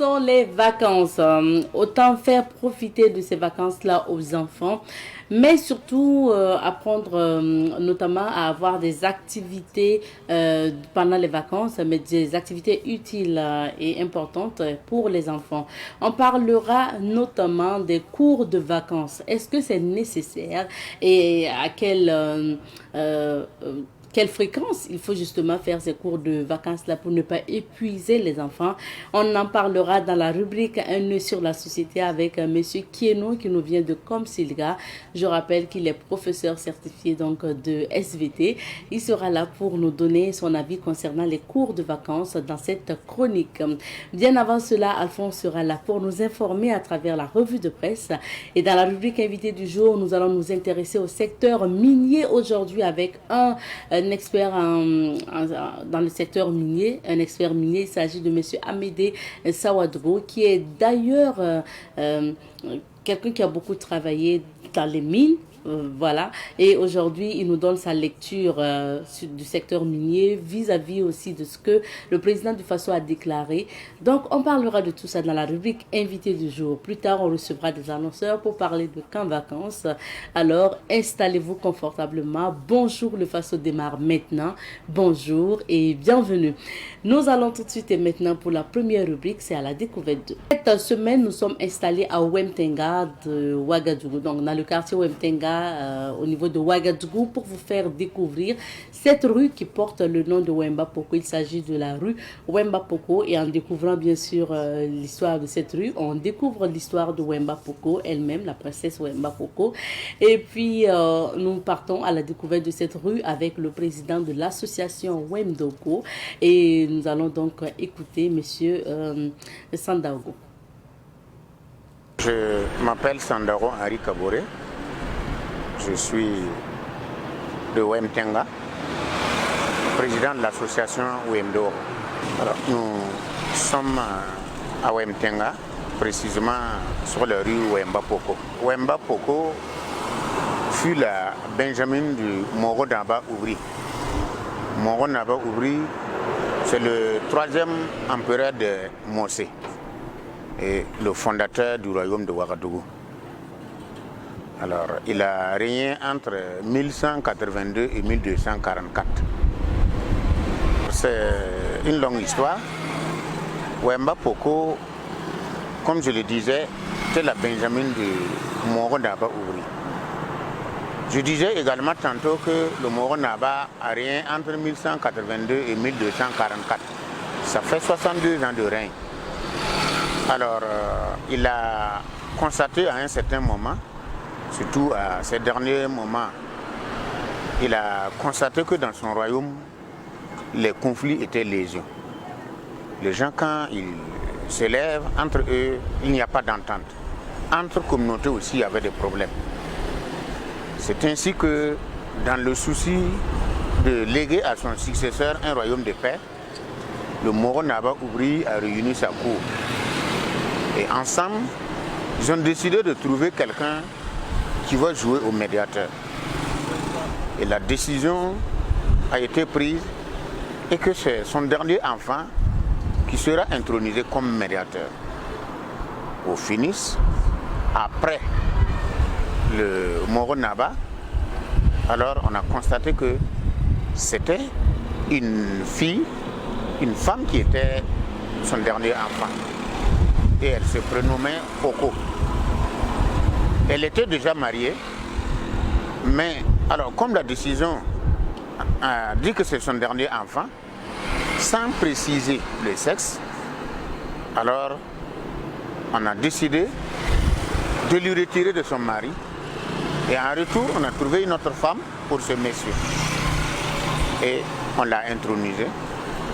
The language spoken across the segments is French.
Sont les vacances. Autant faire profiter de ces vacances-là aux enfants, mais surtout apprendre notamment à avoir des activités pendant les vacances, mais des activités utiles et importantes pour les enfants. On parlera notamment des cours de vacances. Est-ce que c'est nécessaire et à quelle fréquence il faut justement faire ces cours de vacances-là pour ne pas épuiser les enfants? On en parlera dans la rubrique Un nœud sur la société avec Monsieur Kieno qui nous vient de Comsilga. Je rappelle qu'il est professeur certifié donc de SVT. Il sera là pour nous donner son avis concernant les cours de vacances dans cette chronique. Bien avant cela, Alphonse sera là pour nous informer à travers la revue de presse. Et dans la rubrique Invité du jour, nous allons nous intéresser au secteur minier aujourd'hui avec un expert dans le secteur minier, un expert minier. Il s'agit de Monsieur Amédée Sawadro, qui est d'ailleurs quelqu'un qui a beaucoup travaillé dans les mines. Voilà, et aujourd'hui il nous donne sa lecture du secteur minier vis-à-vis aussi de ce que le président du Faso a déclaré. Donc on parlera de tout ça dans la rubrique Invité du jour. Plus tard on recevra des annonceurs pour parler de camp vacances. Alors installez-vous confortablement. Bonjour, le Faso démarre maintenant. Bonjour et bienvenue. Nous allons tout de suite et maintenant pour la première rubrique, c'est à la découverte de. Cette semaine nous sommes installés à Wemtenga de Ouagadougou, donc dans le quartier Wemtenga au niveau de Ouagadougou, pour vous faire découvrir cette rue qui porte le nom de Wemba Poko. Il s'agit de la rue Wemba Poko, et en découvrant bien sûr l'histoire de cette rue, on découvre l'histoire de Wemba Poko elle-même, la princesse Wemba Poko. Et puis nous partons à la découverte de cette rue avec le président de l'association Wemdoko, et nous allons donc écouter monsieur Sandaogo. Je m'appelle Sandaro Henri Kabore. Je suis de Wemtenga, président de l'association Wemdo. Alors, nous sommes à Wemtenga, précisément sur la rue Wemba Poko. Wemba Poko fut la Benjamin du Moro Naba Oubri. Moro Naba Oubri, c'est le troisième empereur de Mossé et le fondateur du royaume de Ouagadougou. Alors, il a régné entre 1182 et 1244. C'est une longue histoire. Wemba Poko, comme je le disais, c'est la Benjamin du Moro Naba Oubri. Je disais également tantôt que le Moro Naba a régné entre 1182 et 1244. Ça fait 62 ans de règne. Alors, il a constaté à un certain moment, surtout à ces derniers moments, il a constaté que dans son royaume, les conflits étaient légion. Les gens, quand ils s'élèvent, entre eux, il n'y a pas d'entente. Entre communautés aussi, il y avait des problèmes. C'est ainsi que, dans le souci de léguer à son successeur un royaume de paix, le Moro Naba Oubri a réuni sa cour. Et ensemble, ils ont décidé de trouver quelqu'un qui va jouer au médiateur. Et la décision a été prise et que c'est son dernier enfant qui sera intronisé comme médiateur. Au finish, après le Moro Naba, alors on a constaté que c'était une fille, une femme qui était son dernier enfant. Et elle se prénommait Poko. Elle était déjà mariée, mais alors comme la décision a dit que c'est son dernier enfant, sans préciser le sexe, alors on a décidé de lui retirer de son mari, et en retour on a trouvé une autre femme pour ce monsieur. Et on l'a intronisé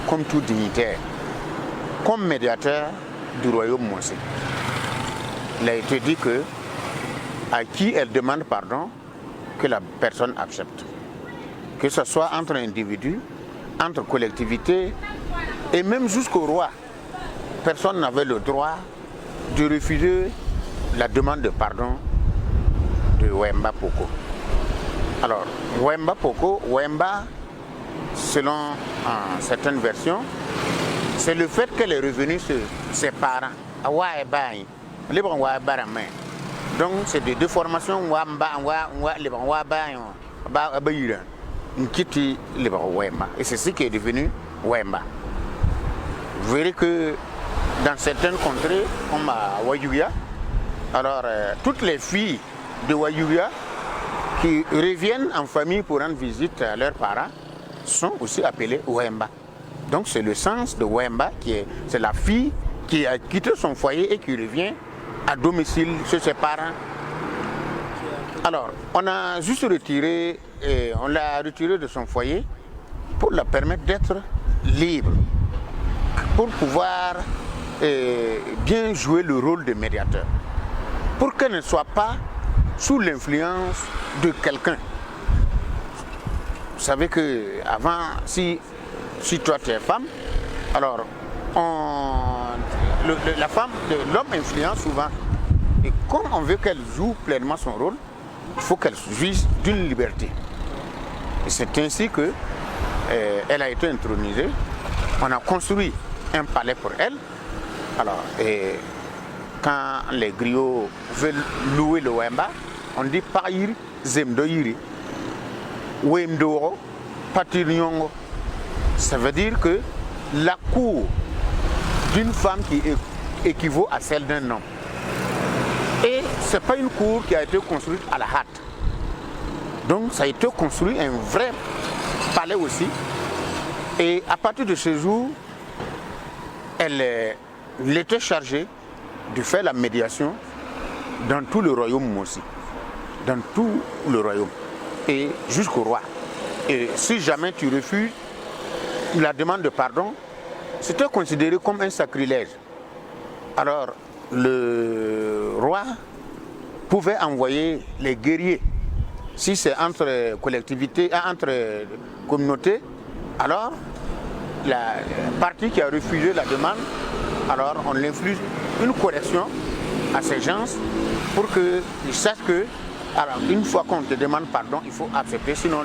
comme tout dignitaire, comme médiateur du royaume Mossé. Il a été dit que à qui elle demande pardon, que la personne accepte. Que ce soit entre individus, entre collectivités et même jusqu'au roi. Personne n'avait le droit de refuser la demande de pardon de Wemba Poko. Alors, Wemba Poko, Wemba, selon certaines versions, c'est le fait qu'elle est revenue ses parents. Donc c'est des déformations et c'est ce qui est devenu Wemba. Vous verrez que dans certaines contrées, comme à Wayuya, alors toutes les filles de Wayuya qui reviennent en famille pour rendre visite à leurs parents sont aussi appelées Wemba. Donc c'est le sens de Wemba, c'est la fille qui a quitté son foyer et qui revient à domicile chez ses parents. Alors, on a juste retiré, on l'a retiré de son foyer pour la permettre d'être libre, pour pouvoir bien jouer le rôle de médiateur, pour qu'elle ne soit pas sous l'influence de quelqu'un. Vous savez que avant, si toi tu es femme, alors l'homme influence souvent. Et comme on veut qu'elle joue pleinement son rôle, il faut qu'elle jouisse d'une liberté. Et c'est ainsi que elle a été intronisée. On a construit un palais pour elle. Alors, quand les griots veulent louer le Wemba, on dit Païr Zemdoiri. Wemdoro, Patirnyongo. Ça veut dire que la cour d'une femme qui équivaut à celle d'un homme. Et ce n'est pas une cour qui a été construite à la hâte. Donc ça a été construit un vrai palais aussi. Et à partir de ce jour, elle était chargée de faire la médiation dans tout le royaume aussi. Dans tout le royaume. Et jusqu'au roi. Et si jamais tu refuses la demande de pardon, c'était considéré comme un sacrilège. Alors, le roi pouvait envoyer les guerriers. Si c'est entre collectivités, entre communautés, alors la partie qui a refusé la demande, alors on inflige une correction à ces gens pour qu'ils sachent que, alors, une fois qu'on te demande pardon, il faut accepter, sinon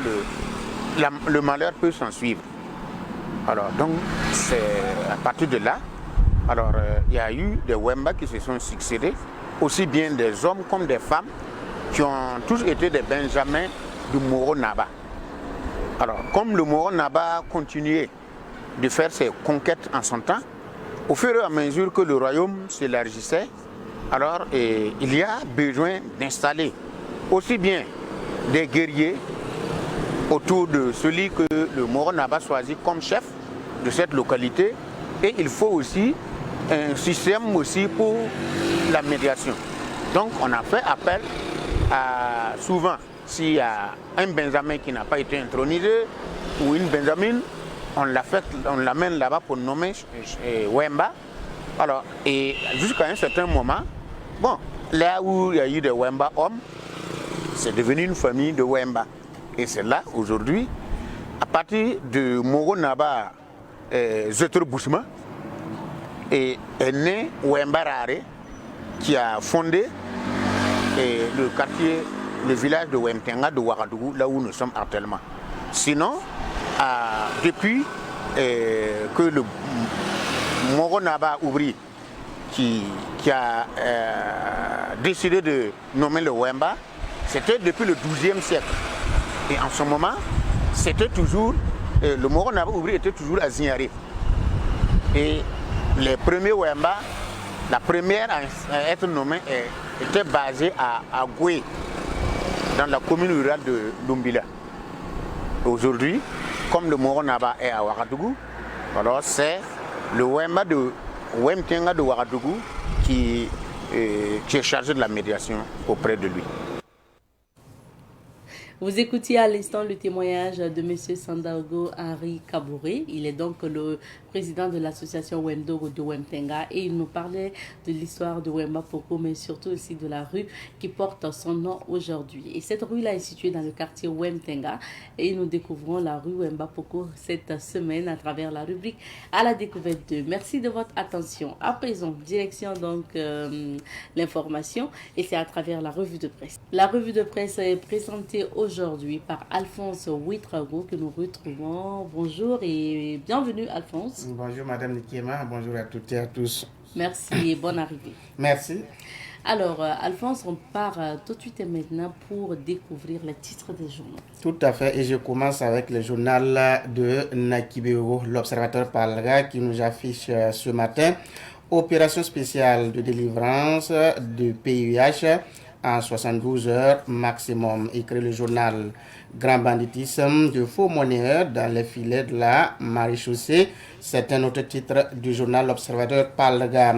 le malheur peut s'en suivre. Alors, donc, c'est à partir de là, alors il y a eu des Wemba qui se sont succédés, aussi bien des hommes comme des femmes, qui ont tous été des Benjamins du Moro Naba. Alors, comme le Moro Naba continuait de faire ses conquêtes en son temps, au fur et à mesure que le royaume s'élargissait, alors il y a besoin d'installer aussi bien des guerriers autour de celui que le Moro Naba choisit comme chef de cette localité, et il faut aussi un système aussi pour la médiation. Donc on a fait appel à, souvent, s'il y a un Benjamin qui n'a pas été intronisé ou une Benjamine, on l'amène là-bas pour nommer Wemba. Alors, et jusqu'à un certain moment, bon, là où il y a eu des Wemba hommes, c'est devenu une famille de Wemba. Et c'est là, aujourd'hui, à partir de Moro Naba Zetro Bousma, est né Wemba Rare, qui a fondé le quartier, le village de Wemtenga de Ouagadougou, là où nous sommes actuellement. Sinon, depuis que le Moro Naba Oubri, qui a décidé de nommer le Wemba, c'était depuis le XIIe siècle. Et en ce moment, c'était toujours, le Moro Naba Oubri était toujours à Zignaré. Et les premiers Wemba, la première à être nommée était basée à Goué, dans la commune rurale de Lumbila. Aujourd'hui, comme le Moro Naba est à Ouagadougou, alors c'est le Wemba de Wemtenga de Ouagadougou qui est chargé de la médiation auprès de lui. Vous écoutiez à l'instant le témoignage de M. Sandaogo Henri Kabouré. Il est donc le président de l'association Wemdogo de Wemtenga et il nous parlait de l'histoire de Wemba Poko, mais surtout aussi de la rue qui porte son nom aujourd'hui. Et cette rue-là est située dans le quartier Wemtenga et nous découvrons la rue Wemba Poko cette semaine à travers la rubrique à la découverte d'eux. Merci de votre attention. À présent, direction donc l'information et c'est à travers la revue de presse. La revue de presse est présentée aujourd'hui par Alphonse Ouitrago que nous retrouvons. Bonjour et bienvenue Alphonse. Bonjour Madame Nikiema, bonjour à toutes et à tous. Merci et bonne arrivée. Merci. Alors, Alphonse, on part tout de suite et maintenant pour découvrir les titres des journaux. Tout à fait, et je commence avec le journal de Nakibero, l'Observateur Palga, qui nous affiche ce matin opération spéciale de délivrance de PUH en 72 heures maximum. Écrit le journal Grand banditisme de faux monnayeurs dans les filets de la maréchaussée. C'est un autre titre du journal L'Observateur Palga.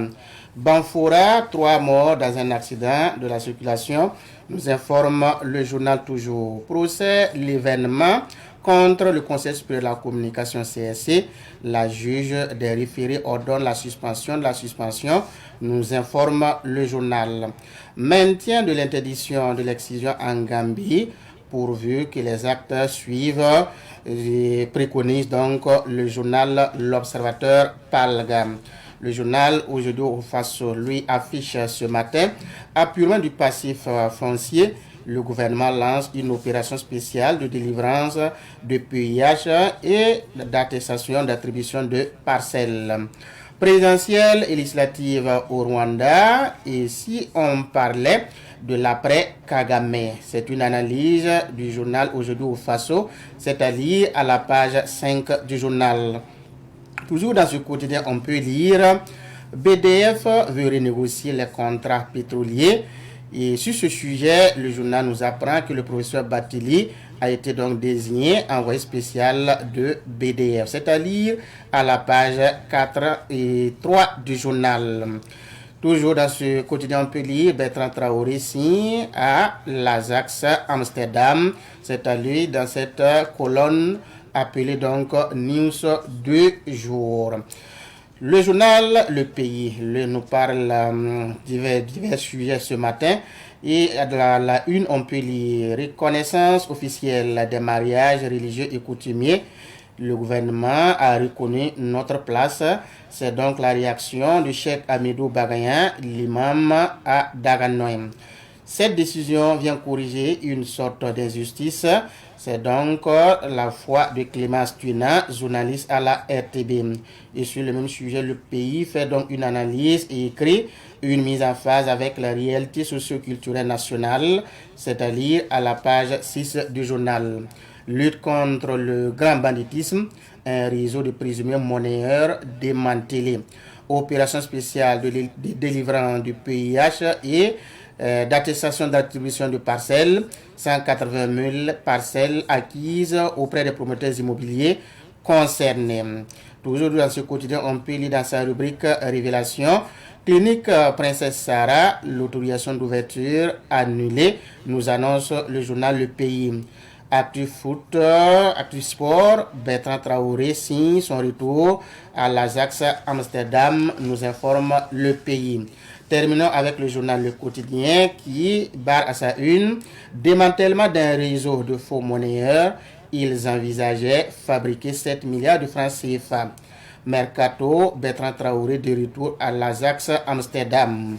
Banfoura, 3 morts dans un accident de la circulation, nous informe le journal toujours. Procès, l'événement contre le Conseil supérieur de la communication CSC. La juge des référés ordonne la suspension de la suspension, nous informe le journal. Maintien de l'interdiction de l'excision en Gambie, pourvu que les actes suivent, et préconise donc le journal L'Observateur Palgam. Le journal Aujourd'hui face lui affiche ce matin apurement du passif foncier. Le gouvernement lance une opération spéciale de délivrance de PIH et d'attestation d'attribution de parcelles. Présidentielle et législative au Rwanda. Et si on parlait de l'après Kagame, c'est une analyse du journal Aujourd'hui au Faso, c'est-à-dire à la page 5 du journal. Toujours dans ce quotidien, on peut lire BDF veut renégocier les contrats pétroliers. Et sur ce sujet, le journal nous apprend que le professeur Batili a été donc désigné envoyé spécial de BDF, c'est-à-dire à la page 4 et 3 du journal. Toujours dans ce quotidien, on peut lire Bertrand Traoré signe à l'Ajax Amsterdam, c'est-à-dire dans cette colonne appelé donc News 2 jours. Le journal Le Pays nous parle divers sujets ce matin. Et de la une, on peut lire reconnaissance officielle des mariages religieux et coutumiers. Le gouvernement a reconnu notre place. C'est donc la réaction du Cheikh Hamidou Bagayan, l'imam à Daganoïm. Cette décision vient corriger une sorte d'injustice. C'est donc la foi de Clémence Tuna, journaliste à la RTB. Et sur le même sujet, Le Pays fait donc une analyse et écrit une mise en phase avec la réalité socio-culturelle nationale, c'est-à-dire à la page 6 du journal. Lutte contre le grand banditisme, un réseau de présumés monnayeurs démantelé. Opération spéciale de délivrance du PIH et d'attestation d'attribution de parcelles, 180 000 parcelles acquises auprès des promoteurs immobiliers concernés. Toujours dans ce quotidien, on peut lire dans sa rubrique Révélation, clinique Princesse Sarah, l'autorisation d'ouverture annulée, nous annonce le journal Le Pays. Actu foot, actu sport, Bertrand Traoré signe son retour à l'Ajax Amsterdam, nous informe Le Pays. Terminons avec le journal Le Quotidien qui barre à sa une démantèlement d'un réseau de faux monnayeurs. Ils envisageaient fabriquer 7 milliards de francs CFA. Mercato, Bertrand Traoré de retour à l'Ajax Amsterdam.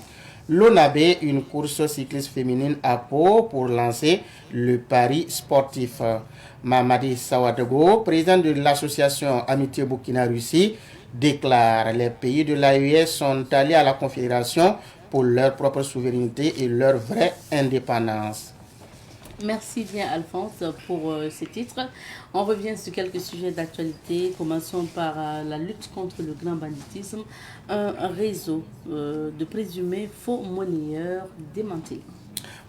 L'ONAB, une course cycliste féminine à Pau pour lancer le pari sportif. Mamadi Sawadego, président de l'association Amitié Burkina-Russie, déclare les pays de l'AES sont allés à la Confédération pour leur propre souveraineté et leur vraie indépendance. Merci bien Alphonse pour ces titres. On revient sur quelques sujets d'actualité. Commençons par la lutte contre le grand banditisme. Un réseau de présumés faux monnayeurs démantelé.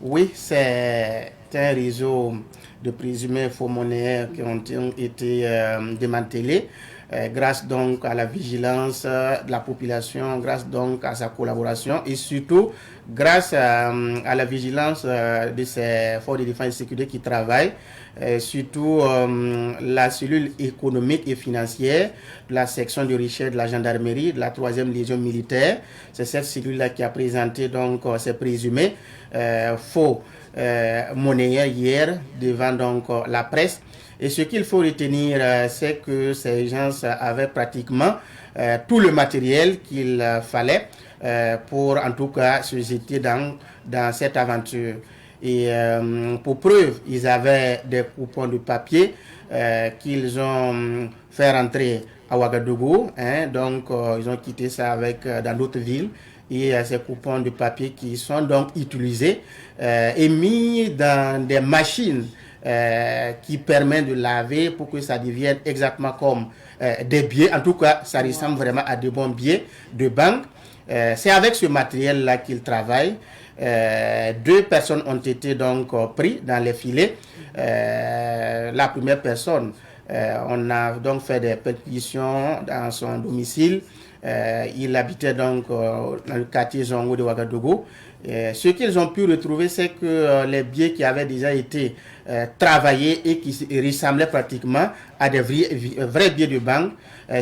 Oui, c'est un réseau de présumés faux monnayeurs qui ont été démantelés. Grâce donc à la vigilance de la population, grâce donc à sa collaboration et surtout grâce à la vigilance de ces forces de défense et de sécurité qui travaillent, surtout la cellule économique et financière de la section de recherche de la gendarmerie, de la 3e légion militaire. C'est cette cellule-là qui a présenté donc ces présumés faux monnayeurs hier devant donc la presse. Et ce qu'il faut retenir, c'est que ces gens avaient pratiquement tout le matériel qu'il fallait pour en tout cas se jeter dans cette aventure. Et pour preuve, ils avaient des coupons de papier qu'ils ont fait rentrer à Ouagadougou. Hein, donc, ils ont quitté ça dans d'autres villes. Et ces coupons de papier qui sont donc utilisés et mis dans des machines qui permettent de laver pour que ça devienne exactement comme des billets. En tout cas, ça ressemble vraiment à de bons billets de banque. C'est avec ce matériel-là qu'ils travaillent. 2 personnes ont été donc prises dans les filets. La première personne, on a donc fait des perquisitions dans son domicile. Il habitait donc dans le quartier Zongo de Ouagadougou. Ce qu'ils ont pu retrouver, c'est que les billets qui avaient déjà été travaillés et qui ressemblaient pratiquement à des vrais billets de banque,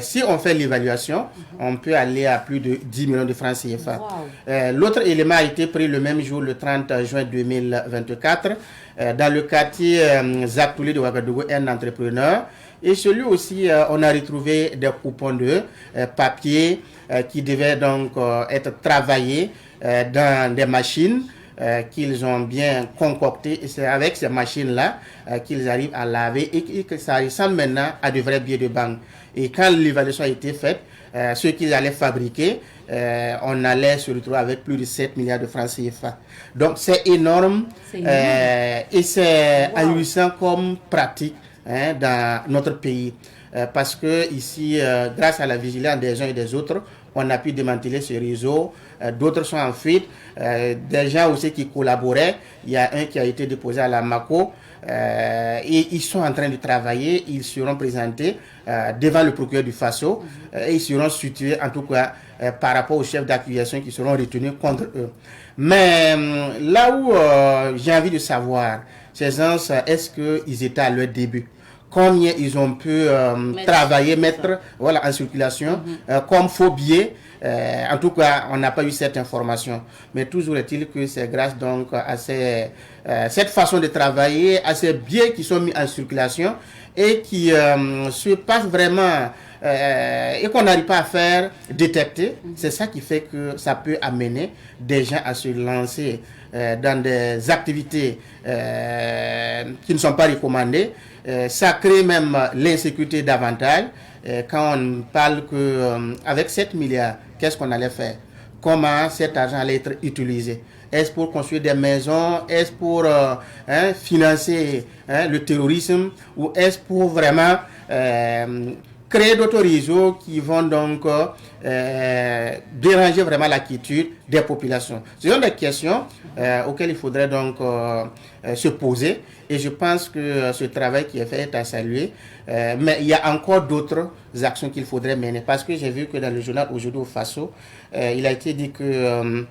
si on fait l'évaluation, on peut aller à plus de 10 millions de francs CFA. Wow. L'autre élément a été pris le même jour, le 30 juin 2024, dans le quartier Zaktouli de Ouagadougou, un entrepreneur. Et celui aussi, on a retrouvé des coupons de papier qui devaient donc être travaillés dans des machines qu'ils ont bien concoctées. Et c'est avec ces machines-là qu'ils arrivent à laver et que ça ressemble maintenant à de vrais billets de banque. Et quand l'évaluation a été faite, ce qu'ils allaient fabriquer, on allait se retrouver avec plus de 7 milliards de francs CFA. Donc c'est énorme, et c'est ahurissant comme pratique. Hein, dans notre pays, parce que ici, grâce à la vigilance des uns et des autres, on a pu démanteler ce réseau. D'autres sont en fuite. Des gens aussi qui collaboraient. Il y a un qui a été déposé à la MACO. Et ils sont en train de travailler. Ils seront présentés devant le procureur du Faso. Et ils seront situés, en tout cas, par rapport aux chefs d'accusation qui seront retenus contre eux. Mais là où j'ai envie de savoir, ces gens, est-ce qu'ils étaient à leur début? Combien ils ont pu travailler, mettre en circulation comme faux billets? En tout cas, on n'a pas eu cette information. Mais toujours est-il que c'est grâce donc à cette façon de travailler, à ces billets qui sont mis en circulation et qui se passent vraiment et qu'on n'arrive pas à faire détecter. C'est ça qui fait que ça peut amener des gens à se lancer dans des activités qui ne sont pas recommandées. Ça crée même l'insécurité davantage. Quand on parle qu'avec 7 milliards, qu'est-ce qu'on allait faire? Comment cet argent allait être utilisé? Est-ce pour construire des maisons? Est-ce pour financer le terrorisme? Ou est-ce pour vraiment créer d'autres réseaux qui vont donc déranger vraiment la quiétude des populations? Ce sont des questions auxquelles il faudrait donc se poser. Et je pense que ce travail qui est fait est à saluer. Mais il y a encore d'autres actions qu'il faudrait mener. Parce que j'ai vu que dans le journal Aujourd'hui au Faso, il a été dit que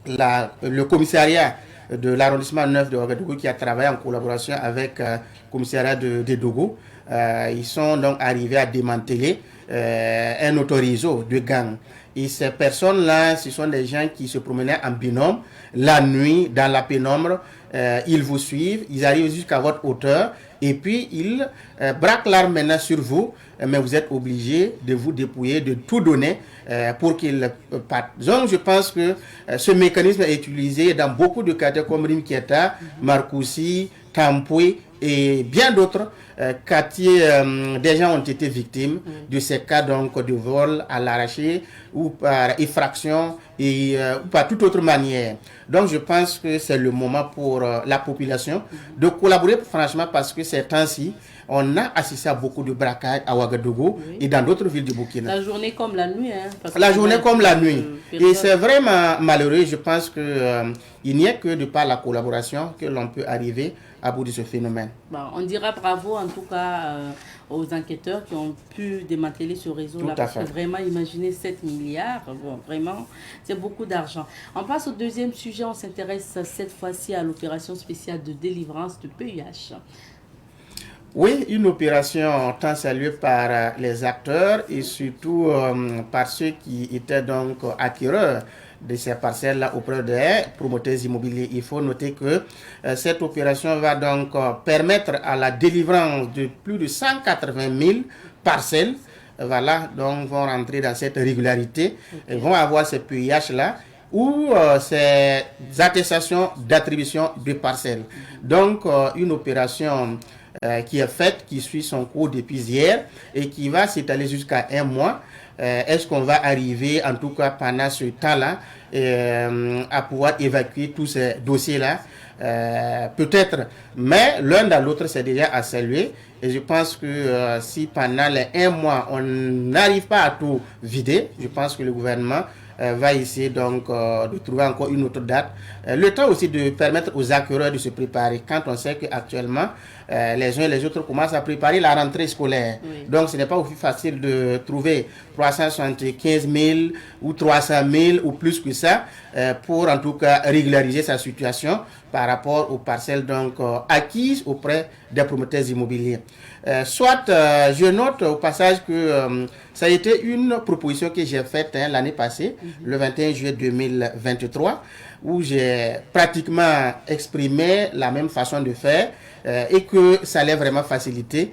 le commissariat de l'arrondissement 9 de Ouagadougou, qui a travaillé en collaboration avec le commissariat de Dougou, ils sont donc arrivés à démanteler un auto-réseau de gangs. Et ces personnes-là, ce sont des gens qui se promenaient en binôme, la nuit, dans la pénombre. Ils vous suivent, ils arrivent jusqu'à votre hauteur et puis ils braquent l'arme maintenant sur vous, mais vous êtes obligé de vous dépouiller, de tout donner pour qu'ils partent. Donc je pense que ce mécanisme est utilisé dans beaucoup de quartiers comme Rimkieta, Marcoussi, Tampoué et bien d'autres quartiers. Des gens ont été victimes de ces cas donc de vol à l'arraché ou par effraction et ou par toute autre manière. Donc je pense que c'est le moment pour la population de collaborer franchement, parce que ces temps-ci, on a assisté à beaucoup de braquages à Ouagadougou et dans d'autres villes du Burkina. La journée comme la nuit. La journée comme la nuit. Et c'est vraiment malheureux. Je pense qu'il n'y a que de par la collaboration que l'on peut arriver à bout de ce phénomène. Bon, on dira bravo en tout cas aux enquêteurs qui ont pu démanteler ce réseau-là. Parce que vraiment, imaginez 7 milliards, bon, vraiment, c'est beaucoup d'argent. On passe au deuxième sujet. On s'intéresse cette fois-ci à l'opération spéciale de délivrance de PUH. Oui, une opération tant saluée par les acteurs et surtout par ceux qui étaient donc acquéreurs de ces parcelles-là auprès des promoteurs immobiliers. Il faut noter que cette opération va donc permettre à la délivrance de plus de 180 000 parcelles. Voilà, donc vont rentrer dans cette régularité et vont avoir ces PUH-là ou ces attestations d'attribution de parcelles. Donc, une opération qui est faite, qui suit son cours depuis hier et qui va s'étaler jusqu'à 1 mois. Est-ce qu'on va arriver, en tout cas pendant ce temps-là, à pouvoir évacuer tous ces dossiers-là? Peut-être, mais l'un dans l'autre, c'est déjà à saluer. Et je pense que si pendant les 1 mois, on n'arrive pas à tout vider, je pense que le gouvernement va essayer donc de trouver encore une autre date. Le temps aussi de permettre aux acquéreurs de se préparer quand on sait qu'actuellement, les uns et les autres commencent à préparer la rentrée scolaire. Oui. Donc ce n'est pas aussi facile de trouver 375 000 ou 300 000 ou plus que ça pour en tout cas régulariser sa situation par rapport aux parcelles donc acquises auprès des promoteurs immobiliers. Je note au passage que ça a été une proposition que j'ai faite l'année passée, le 21 juillet 2023, où j'ai pratiquement exprimé la même façon de faire et que ça allait vraiment faciliter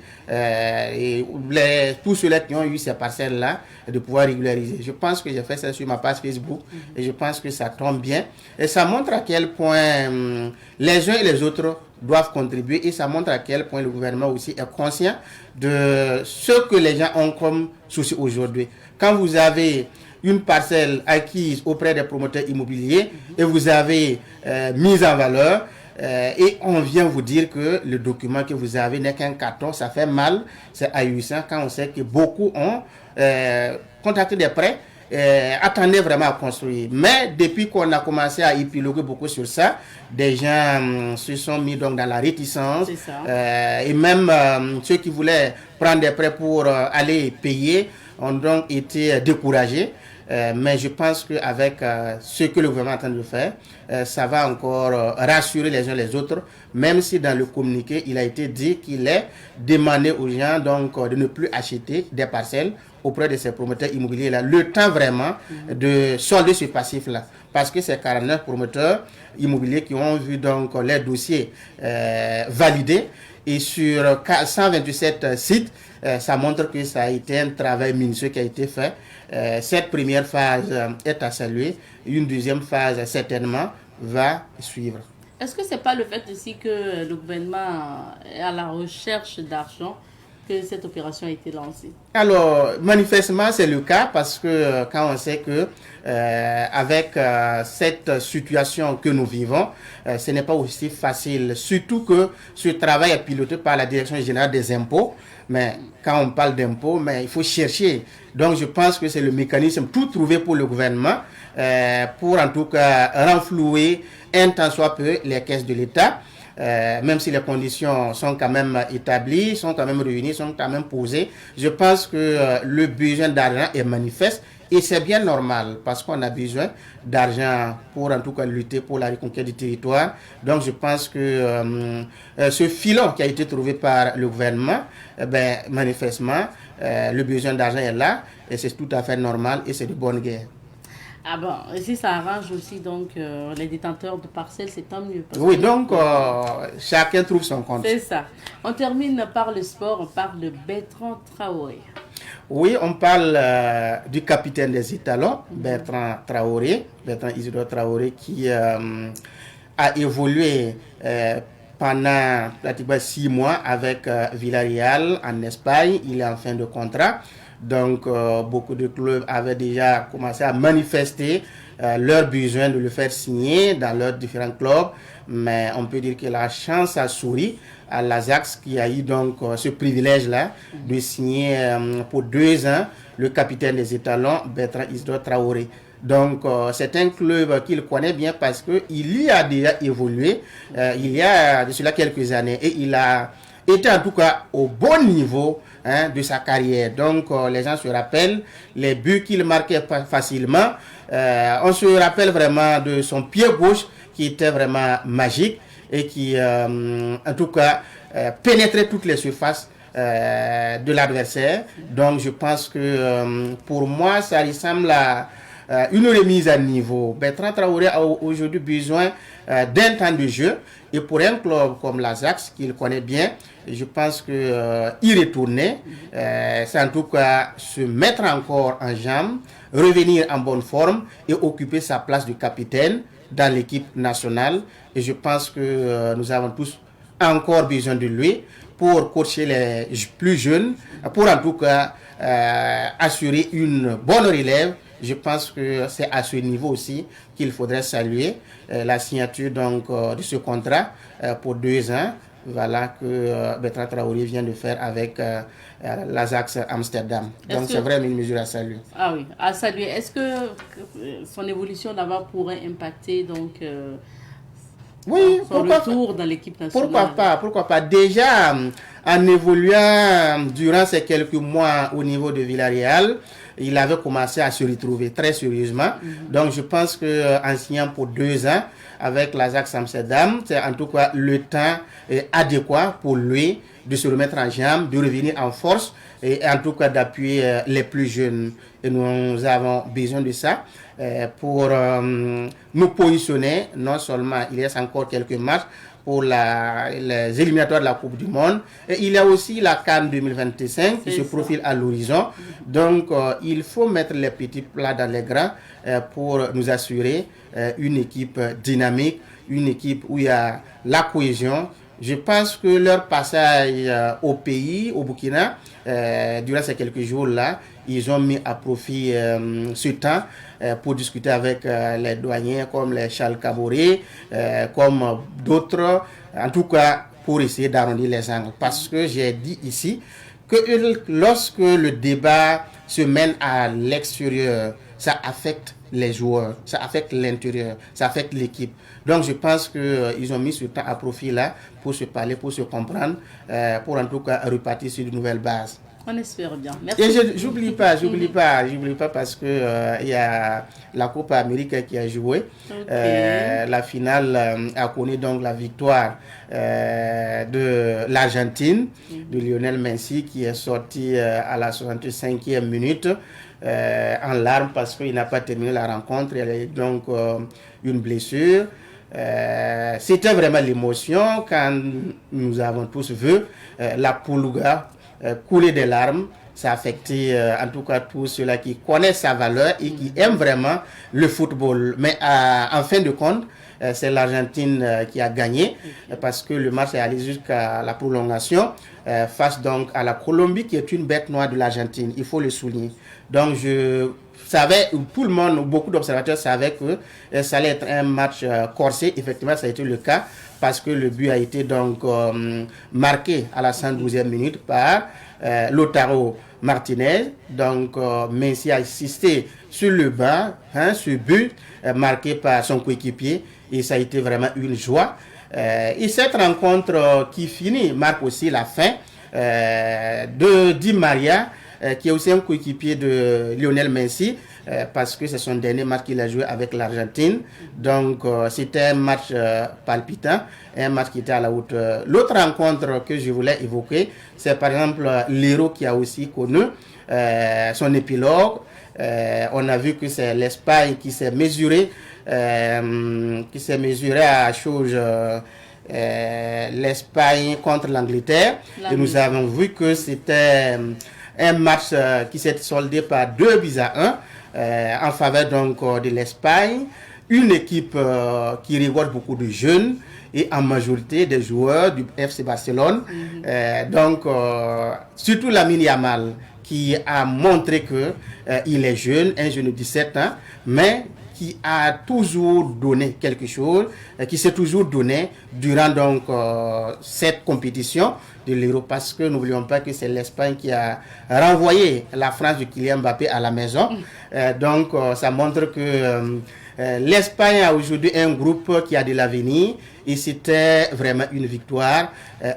tous ceux-là qui ont eu ces parcelles-là de pouvoir régulariser. Je pense que j'ai fait ça sur ma page Facebook et je pense que ça tombe bien. Et ça montre à quel point les uns et les autres doivent contribuer et ça montre à quel point le gouvernement aussi est conscient de ce que les gens ont comme souci aujourd'hui. Quand vous avez une parcelle acquise auprès des promoteurs immobiliers et vous avez mise en valeur et on vient vous dire que le document que vous avez n'est qu'un carton, ça fait mal, c'est ahurissant quand on sait que beaucoup ont contacté des prêts, attendaient vraiment à construire. Mais depuis qu'on a commencé à épiloguer beaucoup sur ça, des gens se sont mis donc dans la réticence et même ceux qui voulaient prendre des prêts pour aller payer ont donc été découragés. Mais je pense qu'avec ce que le gouvernement est en train de faire, ça va encore rassurer les uns les autres, même si dans le communiqué, il a été dit qu'il est demandé aux gens donc, de ne plus acheter des parcelles auprès de ces promoteurs immobiliers-là. Le temps vraiment de solder ce passif-là. Parce que c'est 49 promoteurs immobiliers qui ont vu donc les dossiers validés. Et sur 127 sites, ça montre que ça a été un travail minutieux qui a été fait. Cette première phase est à saluer. Une deuxième phase, certainement, va suivre. Est-ce que ce n'est pas le fait aussi que le gouvernement est à la recherche d'argent que cette opération a été lancée? Alors, manifestement, c'est le cas parce que quand on sait que avec cette situation que nous vivons, ce n'est pas aussi facile. Surtout que ce travail est piloté par la Direction générale des impôts. Mais quand on parle d'impôts, mais il faut chercher. Donc, je pense que c'est le mécanisme tout trouvé pour le gouvernement pour en tout cas renflouer un tant soit peu les caisses de l'État. Même si les conditions sont quand même établies, sont quand même réunies, sont quand même posées, je pense que le besoin d'argent est manifeste et c'est bien normal parce qu'on a besoin d'argent pour en tout cas lutter pour la reconquête du territoire. Donc je pense que ce filon qui a été trouvé par le gouvernement, manifestement, le besoin d'argent est là et c'est tout à fait normal et c'est de bonne guerre. Ah bon, et si ça arrange aussi donc les détenteurs de parcelles, c'est tant mieux. Oui, donc chacun trouve son compte. C'est ça. On termine par le sport, on parle de Bertrand Traoré. Oui, on parle du capitaine des étalons, Bertrand Isidore Traoré, qui a évolué pendant pratiquement 6 mois avec Villarreal en Espagne. Il est en fin de contrat. Donc, beaucoup de clubs avaient déjà commencé à manifester leur besoin de le faire signer dans leurs différents clubs. Mais on peut dire que la chance a souri à l'Ajax qui a eu donc ce privilège-là de signer pour 2 ans le capitaine des étalons, Bertrand Isidore Traoré. Donc, c'est un club qu'il connaît bien parce qu'il y a déjà évolué il y a de cela quelques années et il a été en tout cas au bon niveau de sa carrière. Donc, les gens se rappellent les buts qu'il marquait facilement. On se rappelle vraiment de son pied gauche qui était vraiment magique et qui, en tout cas, pénétrait toutes les surfaces de l'adversaire. Donc, je pense que pour moi, ça ressemble à une remise à niveau. Bertrand Traoré a aujourd'hui besoin d'un temps de jeu. Et pour un club comme l'Ajax, qu'il connaît bien, je pense que y retourner, c'est en tout cas se mettre encore en jambe, revenir en bonne forme et occuper sa place de capitaine dans l'équipe nationale. Et je pense que nous avons tous encore besoin de lui pour coacher les plus jeunes, pour en tout cas assurer une bonne relève. Je pense que c'est à ce niveau aussi qu'il faudrait saluer la signature donc, de ce contrat pour 2 ans. Voilà que Bertrand Traoré vient de faire avec l'Ajax Amsterdam. Donc c'est vraiment une mesure à saluer. Ah oui, à saluer. Est-ce que son évolution là-bas pourrait impacter donc oui, son retour dans l'équipe nationale? Pourquoi pas. Déjà, en évoluant durant ces quelques mois au niveau de Villarreal, il avait commencé à se retrouver très sérieusement. Donc, je pense qu'en signant pour 2 ans avec l'Ajax Amsterdam, c'est en tout cas le temps adéquat pour lui de se remettre en jambe, de revenir en force et en tout cas d'appuyer les plus jeunes. Et nous avons besoin de ça pour nous positionner. Non seulement il reste encore quelques matchs pour les éliminatoires de la Coupe du Monde. Et il y a aussi la CAN 2025 qui se profile à l'horizon. Donc, il faut mettre les petits plats dans les grands pour nous assurer une équipe dynamique, une équipe où il y a la cohésion. Je pense que leur passage au pays, au Burkina, durant ces quelques jours-là, ils ont mis à profit ce temps pour discuter avec les douaniers comme les Charles Caboret, comme d'autres, en tout cas pour essayer d'arrondir les angles. Parce que j'ai dit ici que lorsque le débat se mène à l'extérieur, ça affecte les joueurs, ça affecte l'intérieur, ça affecte l'équipe. Donc je pense qu'ils ont mis ce temps à profit là pour se parler, pour se comprendre, pour en tout cas repartir sur de nouvelles bases. On espère bien. Merci. Et j'oublie pas parce que il y a la Coupe Amérique qui a joué. La finale a connu donc la victoire de l'Argentine, de Lionel Messi qui est sorti à la 65e minute en larmes parce qu'il n'a pas terminé la rencontre. Il y a donc une blessure. C'était vraiment l'émotion quand nous avons tous vu la Pulga couler des larmes. Ça a affecté en tout cas tous ceux-là qui connaissent sa valeur et qui aiment vraiment le football. Mais en fin de compte, c'est l'Argentine qui a gagné parce que le match est allé jusqu'à la prolongation face donc à la Colombie qui est une bête noire de l'Argentine. Il faut le souligner. Donc je savais, tout le monde, beaucoup d'observateurs savaient que ça allait être un match corsé. Effectivement, ça a été le cas parce que le but a été donc marqué à la 112e minute par Lautaro Martinez. Donc Messi a assisté sur le banc, ce but marqué par son coéquipier et ça a été vraiment une joie. Et cette rencontre qui finit marque aussi la fin de Di Maria, qui est aussi un coéquipier de Lionel Messi, parce que c'est son dernier match qu'il a joué avec l'Argentine. Donc, c'était un match palpitant, un match qui était à la hauteur. L'autre rencontre que je voulais évoquer, c'est par exemple l'Héros qui a aussi connu son épilogue. On a vu que c'est l'Espagne qui s'est mesurée à chose... l'Espagne contre l'Angleterre. Et nous avons vu que c'était un match qui s'est soldé par 2-1 en faveur donc de l'Espagne. Une équipe qui regorge beaucoup de jeunes et en majorité des joueurs du FC Barcelone. Donc, surtout Lamine Yamal qui a montré qu'il est jeune, un jeune de 17 ans, mais qui a toujours donné quelque chose, qui s'est toujours donné durant donc cette compétition de l'Euro, parce que n'oublions pas que c'est l'Espagne qui a renvoyé la France de Kylian Mbappé à la maison. Donc ça montre que l'Espagne a aujourd'hui un groupe qui a de l'avenir et c'était vraiment une victoire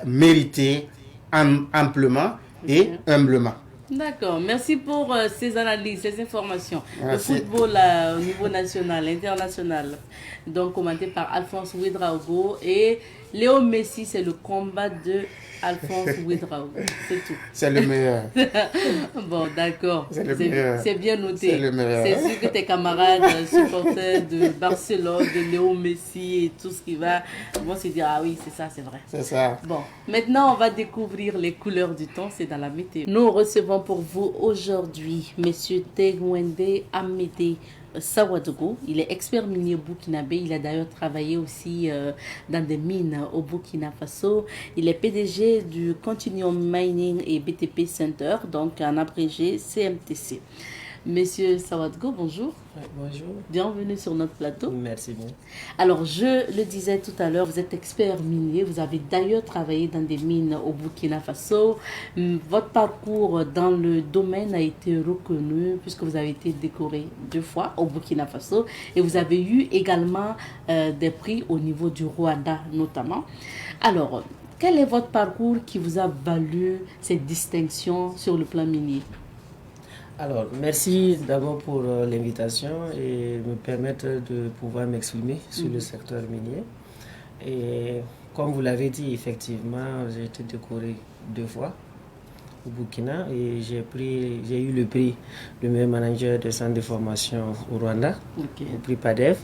méritée amplement et humblement. D'accord, merci pour ces analyses, ces informations. Merci. Le football au niveau national, international, donc commenté par Alphonse Ouedraogo et Léo Messi, c'est le combat de Alphonse Ouedraogo, c'est tout. C'est le meilleur. Bon, d'accord, c'est bien noté. C'est le meilleur. C'est sûr que tes camarades supporters de Barcelone, de Léo Messi et tout ce qui va, vont se dire, ah oui, c'est ça, c'est vrai. C'est ça. Bon, maintenant on va découvrir les couleurs du temps, c'est dans la météo. Nous recevons pour vous aujourd'hui Monsieur Tegwende Amédée Sawadogo. Il est expert minier burkinabé. Il a d'ailleurs travaillé aussi dans des mines au Burkina Faso. Il est PDG du Continuum Mining et BTP Center, donc en abrégé CMTC. Monsieur Sawadogo, bonjour. Bonjour. Bienvenue sur notre plateau. Merci bien. Alors, je le disais tout à l'heure, vous êtes expert minier. Vous avez d'ailleurs travaillé dans des mines au Burkina Faso. Votre parcours dans le domaine a été reconnu puisque vous avez été décoré 2 fois au Burkina Faso et vous avez eu également des prix au niveau du Rwanda notamment. Alors, quel est votre parcours qui vous a valu cette distinction sur le plan minier? Alors, merci d'abord pour l'invitation et me permettre de pouvoir m'exprimer sur le secteur minier. Et comme vous l'avez dit, effectivement, j'ai été décoré 2 fois au Burkina et j'ai eu le prix de meilleur manager de centre de formation au Rwanda, au prix PADEF.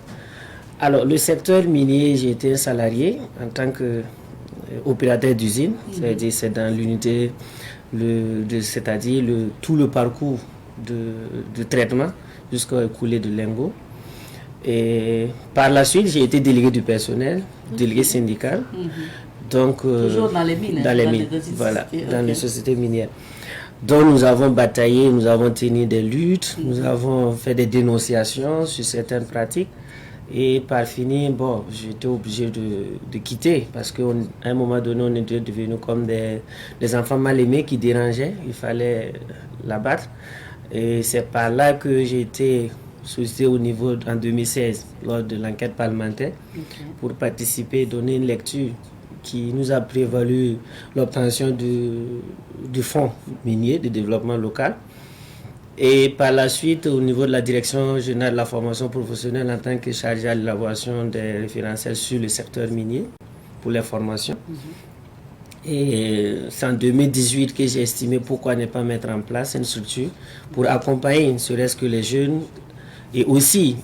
Alors, le secteur minier, j'ai été salarié en tant qu'opérateur d'usine, c'est-à-dire c'est dans l'unité, c'est-à-dire tout le parcours de traitement jusqu'à couler de lingots. Et par la suite, j'ai été délégué du personnel, délégué syndical. Donc, toujours dans les mines. Dans les mines, voilà, dans les sociétés minières. Donc, nous avons bataillé, nous avons tenu des luttes, nous avons fait des dénonciations sur certaines pratiques. Et par finir, bon, j'étais obligé de quitter parce qu'à un moment donné, on était devenus comme des enfants mal aimés qui dérangeaient. Il fallait l'abattre. Et c'est par là que j'ai été sollicité au niveau en 2016 lors de l'enquête parlementaire pour participer, donner une lecture qui nous a prévalu l'obtention du fonds minier de développement local. Et par la suite, au niveau de la direction générale de la formation professionnelle en tant que chargé à l'élaboration des référentiels sur le secteur minier pour les formations. Et c'est en 2018 que j'ai estimé pourquoi ne pas mettre en place une structure pour accompagner ne serait-ce que les jeunes et aussi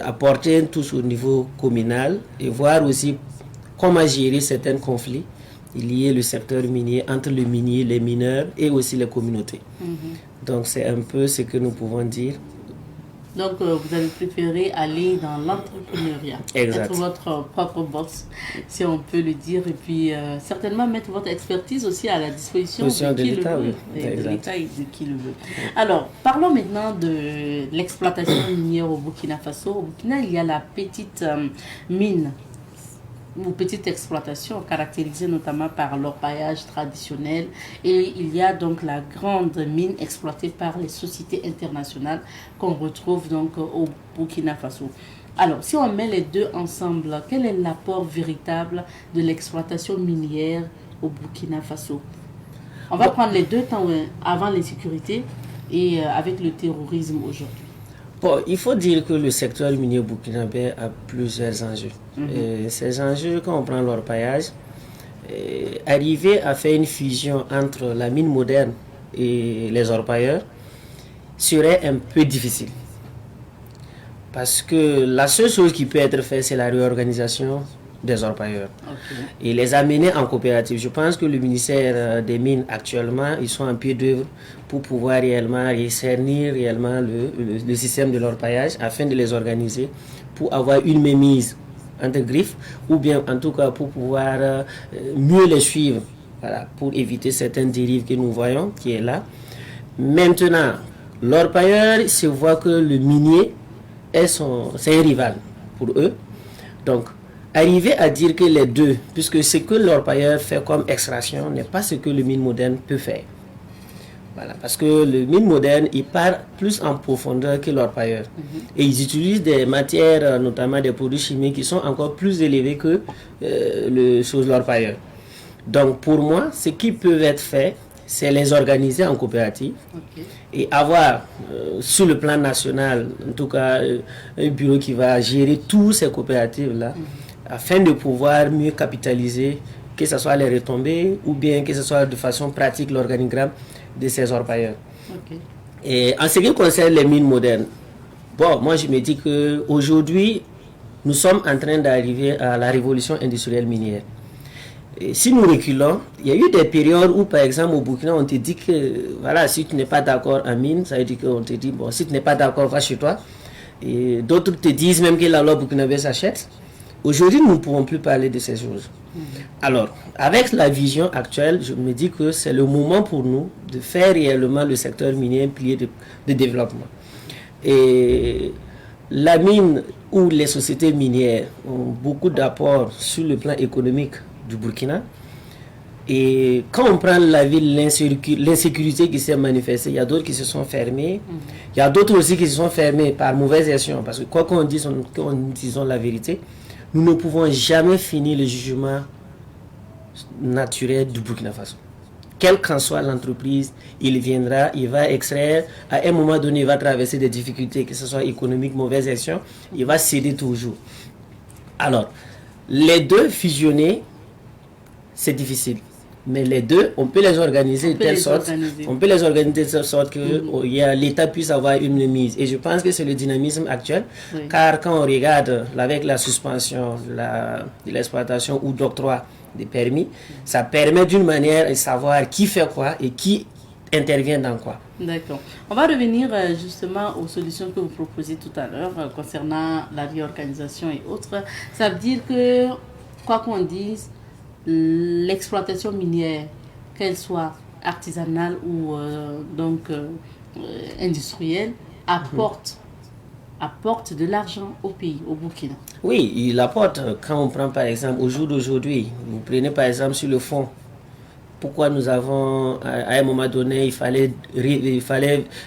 apporter tous au niveau communal et voir aussi comment gérer certains conflits liés au secteur minier entre le minier, les mineurs et aussi les communautés. Donc c'est un peu ce que nous pouvons dire. Donc, vous avez préféré aller dans l'entrepreneuriat, être votre propre boss, si on peut le dire, et puis certainement mettre votre expertise aussi à la disposition de qui le veut, de l'État et de qui le veut. Alors, parlons maintenant de l'exploitation minière au Burkina Faso. Au Burkina, il y a la petite mine ou petite exploitation caractérisée notamment par l'orpaillage traditionnel, et il y a donc la grande mine exploitée par les sociétés internationales qu'on retrouve donc au Burkina Faso. Alors, si on met les deux ensemble, quel est l'apport véritable de l'exploitation minière au Burkina Faso? On va prendre les deux temps avant l'insécurité et avec le terrorisme aujourd'hui. Bon, il faut dire que le secteur minier burkinabé a plusieurs enjeux. Et ces enjeux, quand on prend l'orpaillage, arriver à faire une fusion entre la mine moderne et les orpailleurs serait un peu difficile. Parce que la seule chose qui peut être faite, c'est la réorganisation des orpailleurs et les amener en coopérative. Je pense que le ministère des Mines actuellement, ils sont en pied d'œuvre pour pouvoir réellement discernir réellement le système de l'orpaillage afin de les organiser pour avoir une mainmise entre griffes ou bien en tout cas pour pouvoir mieux les suivre, voilà, pour éviter certaines dérives que nous voyons qui est là. Maintenant, l'orpailleur se voit que le minier c'est un rival pour eux. Donc, arriver à dire que les deux, puisque ce que l'orpailleur fait comme extraction n'est pas ce que le mine moderne peut faire. Voilà, parce que le mine moderne, il part plus en profondeur que l'orpailleur. Et ils utilisent des matières, notamment des produits chimiques, qui sont encore plus élevés que l'orpailleur. Donc, pour moi, ce qui peut être fait, c'est les organiser en coopérative et avoir sur le plan national, en tout cas, un bureau qui va gérer toutes ces coopératives-là, afin de pouvoir mieux capitaliser, que ce soit les retombées ou bien que ce soit de façon pratique l'organigramme de ces orpailleurs. Et en ce qui concerne les mines modernes, bon, moi je me dis qu'aujourd'hui, nous sommes en train d'arriver à la révolution industrielle minière. Et si nous reculons, il y a eu des périodes où, par exemple, au Burkina, on te dit que, voilà, si tu n'es pas d'accord en mine, ça veut dire qu'on te dit, bon, si tu n'es pas d'accord, va chez toi. Et d'autres te disent même que la loi burkinabé s'achète. Aujourd'hui, nous ne pouvons plus parler de ces choses. Alors, avec la vision actuelle, je me dis que c'est le moment pour nous de faire réellement le secteur minier un pilier de développement. Et la mine ou les sociétés minières ont beaucoup d'apports sur le plan économique du Burkina. Et quand on prend la ville, l'insécurité qui s'est manifestée, il y a d'autres qui se sont fermés. Il y a d'autres aussi qui se sont fermés par mauvaise gestion. Parce que quoi qu'on dise, disons la vérité, nous ne pouvons jamais finir le jugement naturel du Burkina Faso. Quelle qu'en soit l'entreprise, il viendra, il va extraire, à un moment donné, il va traverser des difficultés, que ce soit économique, mauvaise gestion, il va céder toujours. Alors, les deux fusionnés, c'est difficile. Mais les deux, on peut les organiser de telle sorte que l'État puisse avoir une mise. Et je pense que c'est le dynamisme actuel, car quand on regarde avec la suspension de l'exploitation ou d'octroi des permis, ça permet d'une manière de savoir qui fait quoi et qui intervient dans quoi. D'accord. On va revenir justement aux solutions que vous proposez tout à l'heure concernant la réorganisation et autres. Ça veut dire que, quoi qu'on dise, l'exploitation minière, qu'elle soit artisanale ou industrielle, apporte de l'argent au pays, au Burkina. Oui, il apporte. Quand on prend par exemple au jour d'aujourd'hui, vous prenez par exemple sur le fonds, pourquoi nous avons, à un moment donné, il fallait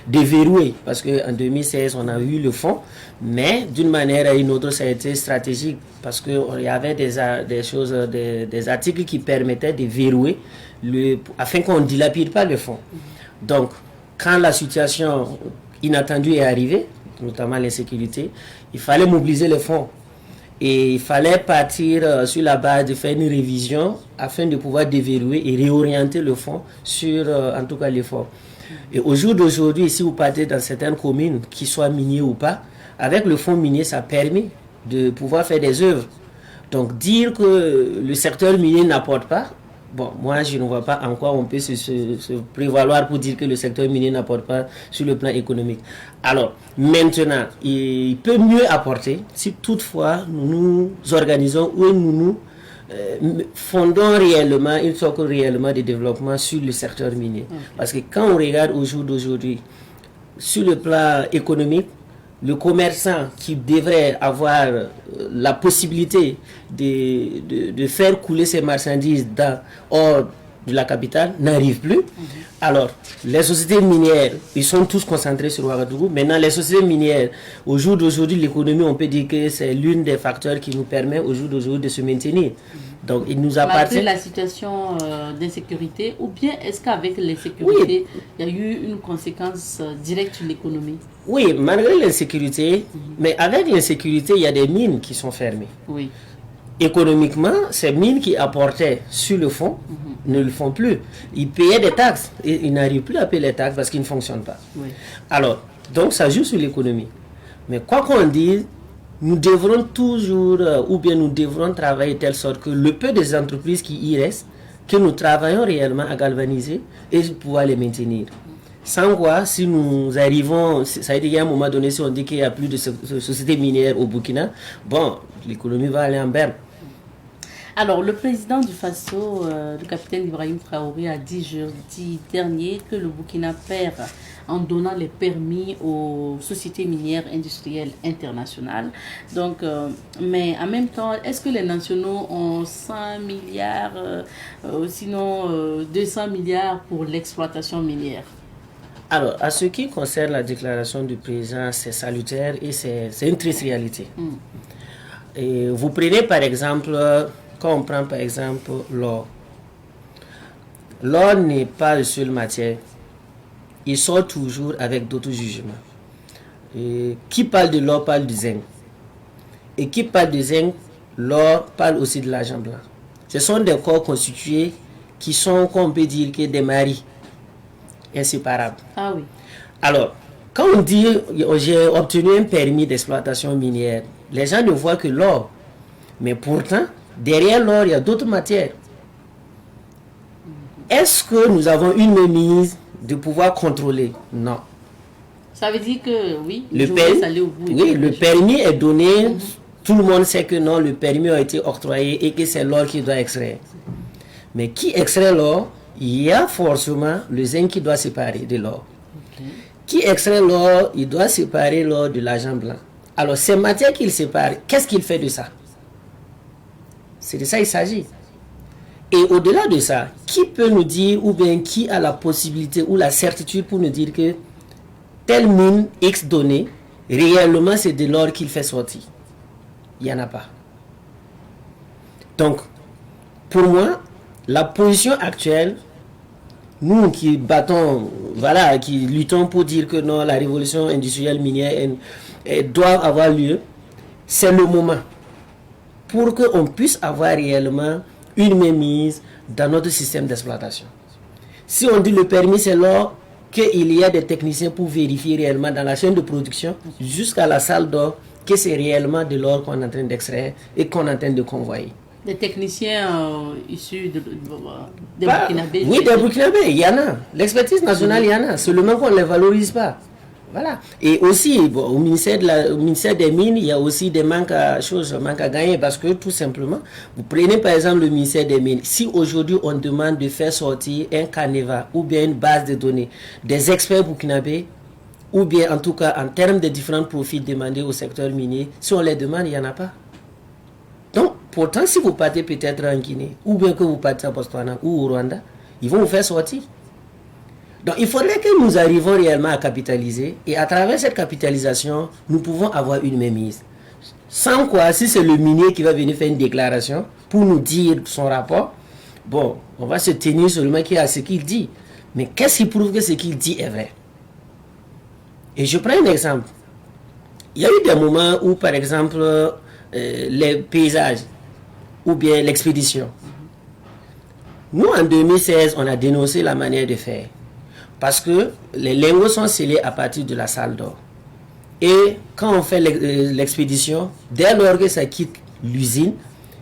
déverrouiller, parce qu'en 2016, on a eu le fonds, mais d'une manière ou une autre, ça a été stratégique, parce qu'il y avait des articles qui permettaient de verrouiller, afin qu'on ne dilapide pas le fonds. Donc, quand la situation inattendue est arrivée, notamment l'insécurité, il fallait mobiliser les fonds. Et il fallait partir sur la base de faire une révision afin de pouvoir déverrouiller et réorienter le fonds sur, en tout cas, l'effort. Et au jour d'aujourd'hui, si vous partez dans certaines communes, qu'ils soient miniers ou pas, avec le fonds minier, ça permet de pouvoir faire des œuvres. Donc, dire que le secteur minier n'apporte pas, bon, moi, je ne vois pas en quoi on peut se prévaloir pour dire que le secteur minier n'apporte pas sur le plan économique. Alors, maintenant, il peut mieux apporter si toutefois nous nous organisons ou nous fondons réellement une socle réellement de développement sur le secteur minier. Parce que quand on regarde au jour d'aujourd'hui, sur le plan économique, le commerçant qui devrait avoir la possibilité de faire couler ses marchandises hors de la capitale n'arrive plus. Alors, les sociétés minières, ils sont tous concentrés sur Ouagadougou. Maintenant, les sociétés minières, au jour d'aujourd'hui, l'économie, on peut dire que c'est l'un des facteurs qui nous permet au jour d'aujourd'hui de se maintenir. Donc, il nous appartient... Malgré la situation d'insécurité, ou bien est-ce qu'avec l'insécurité, il y a eu une conséquence directe sur l'économie? Oui, malgré l'insécurité, mais avec l'insécurité, il y a des mines qui sont fermées. Oui. Économiquement, ces mines qui apportaient sur le fonds ne le font plus. Ils payaient des taxes et ils n'arrivent plus à payer les taxes parce qu'ils ne fonctionnent pas. Oui. Alors, donc ça joue sur l'économie. Mais quoi qu'on dise, nous devrons toujours, ou bien nous devrons travailler de telle sorte que le peu des entreprises qui y restent, que nous travaillons réellement à galvaniser et pouvoir les maintenir. Sans quoi, si nous arrivons, ça a été à un moment donné, si on dit qu'il n'y a plus de sociétés minières au Burkina, bon, l'économie va aller en berne. Alors, le président du Faso, le capitaine Ibrahim Traoré, a dit jeudi dernier que le Burkina perd en donnant les permis aux sociétés minières industrielles internationales. Donc, mais en même temps, est-ce que les nationaux ont 100 milliards, sinon 200 milliards pour l'exploitation minière? Alors, à ce qui concerne la déclaration du président, c'est salutaire et c'est une triste réalité. Et vous prenez par exemple, quand on prend par exemple l'or. L'or n'est pas la seule matière. Il sort toujours avec d'autres jugements. Et qui parle de l'or parle du zinc. Et qui parle du zinc, l'or parle aussi de l'argent blanc. Ce sont des corps constitués qui sont, comme on peut dire, que des maris inséparables. Ah oui. Alors, quand on dit j'ai obtenu un permis d'exploitation minière, les gens ne voient que l'or. Mais pourtant, derrière l'or, il y a d'autres matières. Est-ce que nous avons une mise de pouvoir contrôler? Non. Ça veut dire que, oui, le permis est donné. Tout le monde sait que non, le permis a été octroyé et que c'est l'or qui doit extraire. Mais qui extrait l'or? Il y a forcément le zinc qui doit séparer de l'or. Qui extrait l'or? Il doit séparer l'or de l'argent blanc. Alors, ces matières qu'il sépare, qu'est-ce qu'il fait de ça? C'est de ça qu'il s'agit. Et au-delà de ça, qui peut nous dire, ou bien qui a la possibilité ou la certitude pour nous dire que telle mine X donnée, réellement c'est de l'or qu'il fait sortir? Il n'y en a pas. Donc, pour moi, la position actuelle, nous qui battons, voilà, qui luttons pour dire que non, la révolution industrielle minière doit avoir lieu, c'est le moment pour qu'on puisse avoir réellement une mainmise dans notre système d'exploitation. Si on dit le permis c'est l'or, qu'il y a des techniciens pour vérifier réellement dans la chaîne de production jusqu'à la salle d'or que c'est réellement de l'or qu'on est en train d'extraire et qu'on est en train de convoyer. Des techniciens issus des Burkinabés. Oui, des Burkinabés, il y en a. L'expertise nationale, il y en a. Seulement qu'on ne les valorise pas. Voilà. Et aussi, au ministère des Mines, il y a aussi des manques à gagner parce que tout simplement, vous prenez par exemple le ministère des Mines. Si aujourd'hui on demande de faire sortir un Caneva ou bien une base de données des experts burkinabés, ou bien en tout cas en termes de différents profils demandés au secteur minier, si on les demande, il n'y en a pas. Donc, pourtant, si vous partez peut-être en Guinée, ou bien que vous partez à Botswana ou au Rwanda, ils vont vous faire sortir. Donc, il faudrait que nous arrivions réellement à capitaliser, et à travers cette capitalisation, nous pouvons avoir une mainmise. Sans quoi, si c'est le minier qui va venir faire une déclaration pour nous dire son rapport, bon, on va se tenir seulement à ce qu'il dit. Mais qu'est-ce qui prouve que ce qu'il dit est vrai? Et je prends un exemple. Il y a eu des moments où, par exemple, les paysages ou bien l'expédition. Nous, en 2016, on a dénoncé la manière de faire. Parce que les lingots sont scellés à partir de la salle d'or. Et quand on fait l'expédition, dès lors que ça quitte l'usine,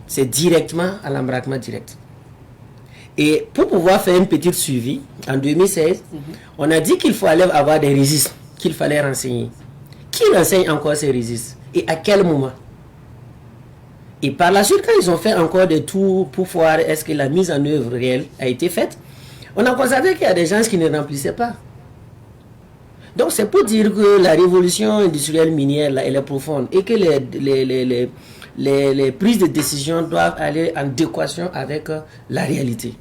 c'est directement à l'embraquement direct. Et pour pouvoir faire une petite suivi, en 2016, on a dit qu'il fallait avoir des registres qu'il fallait renseigner. Qui renseigne encore ces registres? Et à quel moment? Et par la suite, quand ils ont fait encore des tours pour voir est-ce que la mise en œuvre réelle a été faite, on a constaté qu'il y a des gens qui ne remplissaient pas. Donc c'est pour dire que la révolution industrielle minière, là, elle est profonde et que les prises de décision doivent aller en adéquation avec la réalité.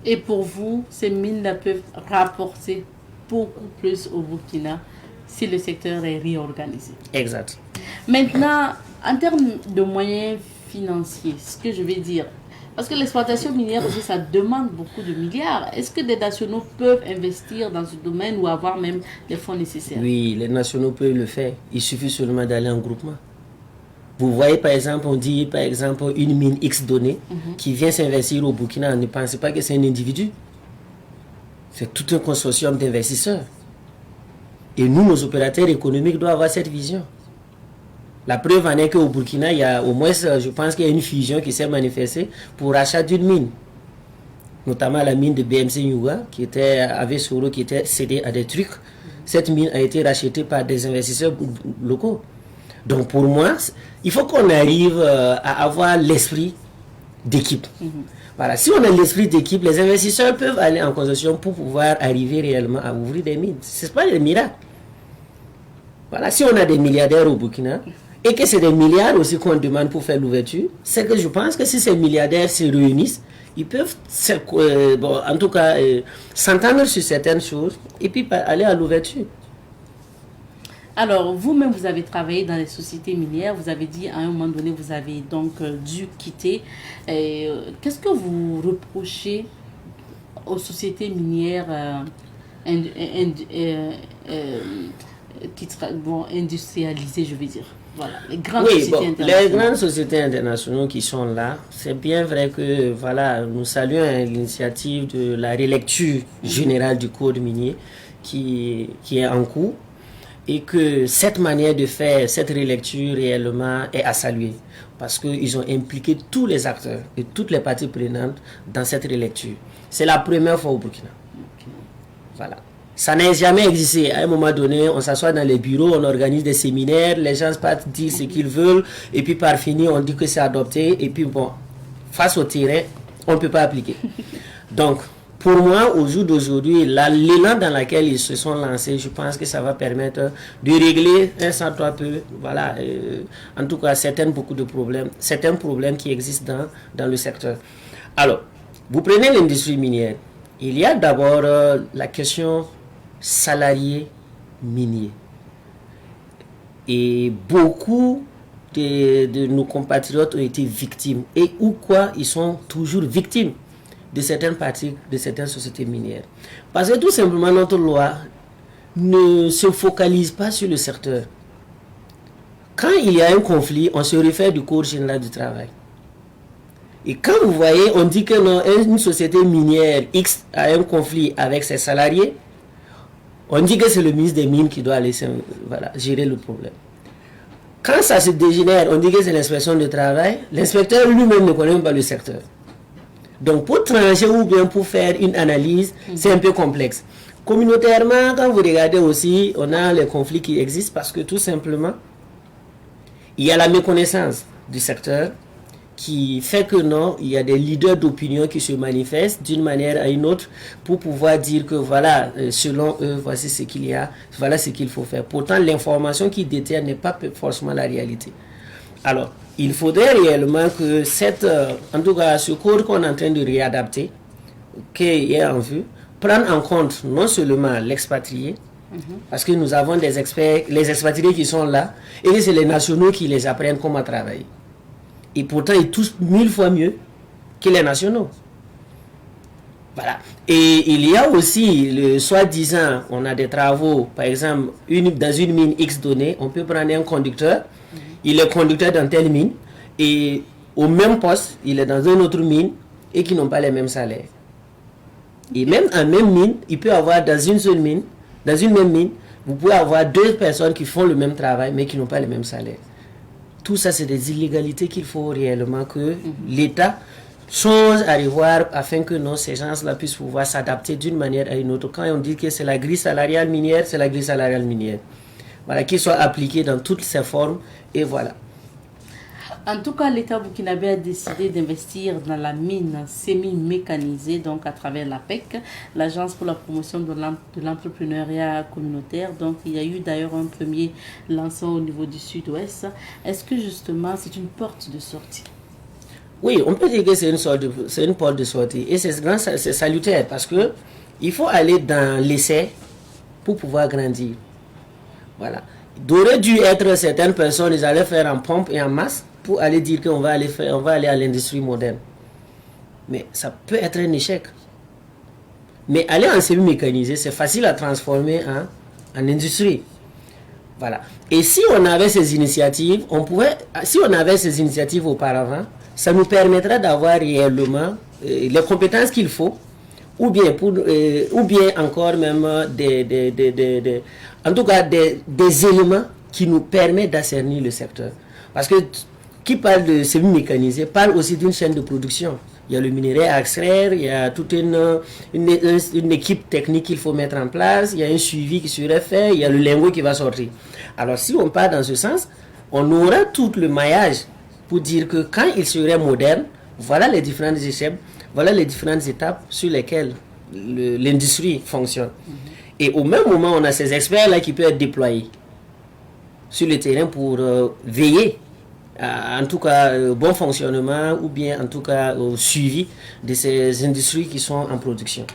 Et pour vous, ces mines-là peuvent rapporter beaucoup plus au Burkina si le secteur est réorganisé. Exact. Maintenant, en termes de moyens financiers, ce que je vais dire, parce que l'exploitation minière aussi, ça demande beaucoup de milliards. Est-ce que des nationaux peuvent investir dans ce domaine ou avoir même les fonds nécessaires? Oui, les nationaux peuvent le faire. Il suffit seulement d'aller en groupement. Vous voyez, par exemple, on dit, par exemple, une mine X donnée qui vient s'investir au Burkina. Ne pensez pas que c'est un individu. C'est tout un consortium d'investisseurs. Et nous, nos opérateurs économiques doivent avoir cette vision. La preuve en est qu'au Burkina, il y a au moins, je pense qu'il y a une fusion qui s'est manifestée pour l'achat d'une mine. Notamment la mine de BMC Nyuga, qui était à Vesoro, qui était cédée à des trucs. Cette mine a été rachetée par des investisseurs locaux. Donc pour moi, il faut qu'on arrive à avoir l'esprit d'équipe. Voilà. Si on a l'esprit d'équipe, les investisseurs peuvent aller en consortium pour pouvoir arriver réellement à ouvrir des mines. Ce n'est pas le miracle. Voilà. Si on a des milliardaires au Burkina, et que c'est des milliards aussi qu'on demande pour faire l'ouverture, c'est que je pense que si ces milliardaires se réunissent, ils peuvent en tout cas s'entendre sur certaines choses et puis aller à l'ouverture. Alors, vous-même, vous avez travaillé dans les sociétés minières. Vous avez dit à un moment donné, vous avez donc dû quitter. Qu'est-ce que vous reprochez aux sociétés minières industrialisées, je veux dire? Voilà, les grandes sociétés internationales. Les grandes sociétés internationales qui sont là, c'est bien vrai que voilà, nous saluons l'initiative de la relecture générale du code minier qui est en cours. Et que cette manière de faire, cette relecture réellement est à saluer. Parce qu'ils ont impliqué tous les acteurs et toutes les parties prenantes dans cette relecture. C'est la première fois au Burkina. Voilà. Ça n'a jamais existé. À un moment donné, on s'assoit dans les bureaux, on organise des séminaires, les gens partent dire ce qu'ils veulent, et puis par fini, on dit que c'est adopté, et puis bon, face au terrain, on ne peut pas appliquer. Donc, pour moi, au jour d'aujourd'hui, l'élan dans lequel ils se sont lancés, je pense que ça va permettre de régler un sans toi peu, voilà, en tout cas, certains problèmes qui existent dans le secteur. Alors, vous prenez l'industrie minière. Il y a d'abord la question salarié minier. Et beaucoup de nos compatriotes ont été victimes. Et ou quoi, ils sont toujours victimes de certaines pratiques, de certaines sociétés minières. Parce que tout simplement, notre loi ne se focalise pas sur le secteur. Quand il y a un conflit, on se réfère du Code général du travail. Et quand vous voyez, on dit que non, une société minière X a un conflit avec ses salariés, on dit que c'est le ministre des Mines qui doit aller gérer le problème. Quand ça se dégénère, on dit que c'est l'inspection du travail, l'inspecteur lui-même ne connaît même pas le secteur. Donc pour trancher ou bien pour faire une analyse, c'est un peu complexe. Communautairement, quand vous regardez aussi, on a les conflits qui existent parce que tout simplement, il y a la méconnaissance du secteur qui fait que non, il y a des leaders d'opinion qui se manifestent d'une manière à une autre pour pouvoir dire que voilà, selon eux, voici ce qu'il y a, voilà ce qu'il faut faire. Pourtant, l'information qu'ils détiennent n'est pas forcément la réalité. Alors, il faudrait réellement que en tout cas, ce code qu'on est en train de réadapter, qui est en vue, prenne en compte non seulement l'expatrié, parce que nous avons des experts, les expatriés qui sont là, et c'est les nationaux qui les apprennent comment travailler. Et pourtant, ils touchent 1000 fois mieux que les nationaux. Voilà. Et il y a aussi, le soi-disant, on a des travaux, par exemple, dans une mine X donnée, on peut prendre un conducteur, il est conducteur dans telle mine, et au même poste, il est dans une autre mine, et qui n'ont pas les mêmes salaires. Et même en même mine, il peut avoir dans une même mine, vous pouvez avoir deux personnes qui font le même travail, mais qui n'ont pas les mêmes salaires. Tout ça, c'est des illégalités qu'il faut réellement que l'État change à revoir afin que ces gens-là puissent pouvoir s'adapter d'une manière à une autre. Quand on dit que c'est la grille salariale minière, c'est la grille salariale minière. Voilà, qu'il soit appliqué dans toutes ses formes, et voilà. En tout cas, l'État burkinabé a décidé d'investir dans la mine semi-mécanisée, donc à travers l'APEC, l'Agence pour la promotion de l'entrepreneuriat communautaire. Donc, il y a eu d'ailleurs un premier lancement au niveau du sud-ouest. Est-ce que justement, c'est une porte de sortie? Oui, on peut dire que c'est une porte de sortie. Et c'est salutaire parce que il faut aller dans l'essai pour pouvoir grandir. Voilà. D'aurait dû être certaines personnes, ils allaient faire en pompe et en masse pour aller dire qu'on va aller à l'industrie moderne. Mais ça peut être un échec. Mais aller en semi-mécanisé, c'est facile à transformer en industrie. Voilà. Et si on avait ces initiatives, auparavant, ça nous permettra d'avoir réellement les compétences qu'il faut, ou bien encore même en tout cas des éléments qui nous permettent d'assainir le secteur. Parce que qui parle de semi-mécanisé parle aussi d'une chaîne de production. Il y a le minerai à extraire, il y a toute une équipe technique qu'il faut mettre en place, il y a un suivi qui serait fait, il y a le lingot qui va sortir. Alors si on part dans ce sens, on aura tout le maillage pour dire que quand il serait moderne, voilà les différentes échelles, voilà les différentes étapes sur lesquelles l'industrie fonctionne. Et au même moment, on a ces experts-là qui peuvent être déployés sur le terrain pour veiller en tout cas bon fonctionnement ou bien en tout cas au suivi de ces industries qui sont en production.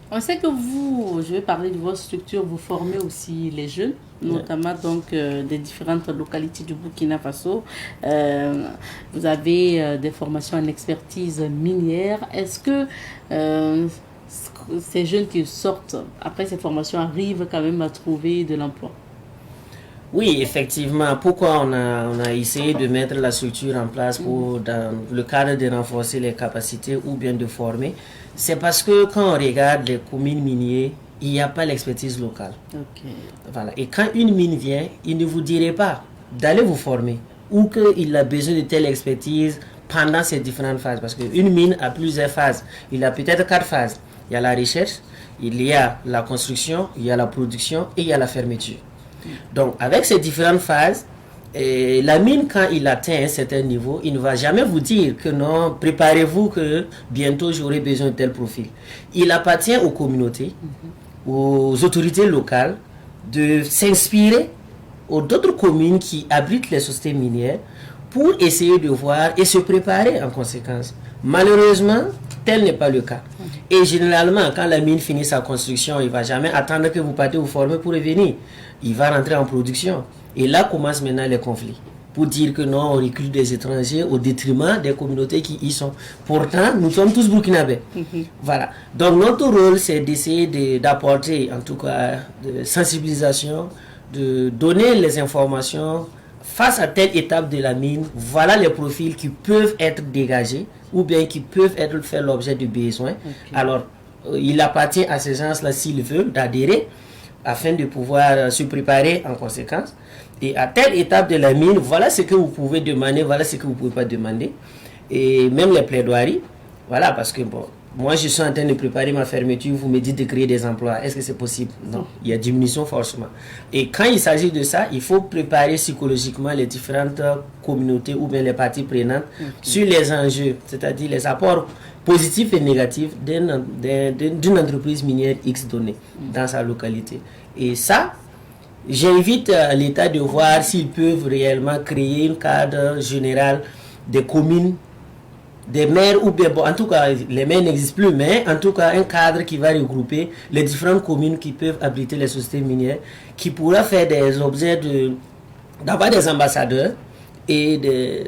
On sait que je vais parler de votre structure, vous formez aussi les jeunes, notamment donc des différentes localités du Burkina Faso. Vous avez des formations en expertise minière. Est-ce que ces jeunes qui sortent après ces formations arrivent quand même à trouver de l'emploi? Oui, effectivement. Pourquoi on a essayé de mettre la structure en place dans le cadre de renforcer les capacités ou bien de former? C'est parce que quand on regarde les communes minières, il n'y a pas l'expertise locale. Okay. Voilà. Et quand une mine vient, il ne vous dirait pas d'aller vous former ou qu'il a besoin de telle expertise pendant ces différentes phases. Parce qu'une mine a plusieurs phases. Il a peut-être 4 phases. Il y a la recherche, Il y a la construction, il y a la production et il y a la fermeture. Donc, avec ces différentes phases, la mine, quand il atteint un certain niveau, il ne va jamais vous dire que non, préparez-vous que bientôt j'aurai besoin de tel profil. Il appartient aux communautés, aux autorités locales de s'inspirer aux d'autres communes qui abritent les sociétés minières pour essayer de voir et se préparer en conséquence. Malheureusement, tel n'est pas le cas. Et généralement, quand la mine finit sa construction, il ne va jamais attendre que vous partez vous former pour revenir. Il va rentrer en production. Et là commencent maintenant les conflits. Pour dire que non, on recrute des étrangers au détriment des communautés qui y sont. Pourtant, nous sommes tous burkinabés. Voilà. Donc notre rôle, c'est d'essayer d'apporter, en tout cas, de sensibilisation, de donner les informations face à telle étape de la mine. Voilà les profils qui peuvent être dégagés ou bien qui peuvent faire l'objet de besoins. Alors, il appartient à ces gens-là, s'ils veulent, d'adhérer afin de pouvoir se préparer en conséquence. Et à telle étape de la mine, voilà ce que vous pouvez demander, voilà ce que vous ne pouvez pas demander. Et même les plaidoiries, voilà, parce que bon, moi je suis en train de préparer ma fermeture, vous me dites de créer des emplois, est-ce que c'est possible? Non, il y a diminution forcément. Et quand il s'agit de ça, il faut préparer psychologiquement les différentes communautés ou bien les parties prenantes sur les enjeux, c'est-à-dire les apports positifs et négatifs d'une entreprise minière X donnée dans sa localité. Et ça, j'invite l'État de voir s'ils peuvent réellement créer un cadre général des communes, des maires, ou bien, bon, en tout cas, les maires n'existent plus, mais en tout cas, un cadre qui va regrouper les différentes communes qui peuvent abriter les sociétés minières, qui pourra faire des objets d'avoir des ambassadeurs, et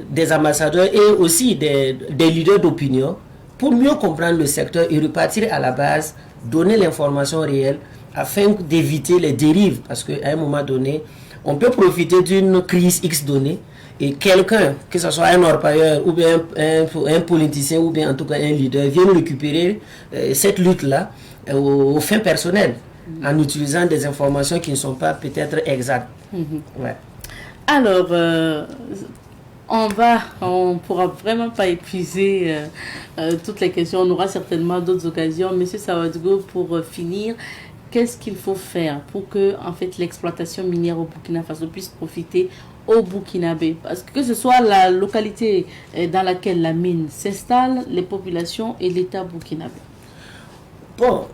des ambassadeurs et aussi des leaders d'opinion pour mieux comprendre le secteur et repartir à la base, donner l'information réelle, afin d'éviter les dérives, parce qu'à un moment donné, on peut profiter d'une crise X donnée et quelqu'un, que ce soit un orpailleur ou bien un politicien ou bien en tout cas un leader, vient récupérer cette lutte-là aux fins personnelles en utilisant des informations qui ne sont pas peut-être exactes. Ouais. Alors, on ne pourra vraiment pas épuiser toutes les questions. On aura certainement d'autres occasions. Monsieur Sawadgo, pour finir, qu'est-ce qu'il faut faire pour que en fait, l'exploitation minière au Burkina Faso puisse profiter aux Burkinabés? Parce que ce soit la localité dans laquelle la mine s'installe, les populations et l'État burkinabé. Bon,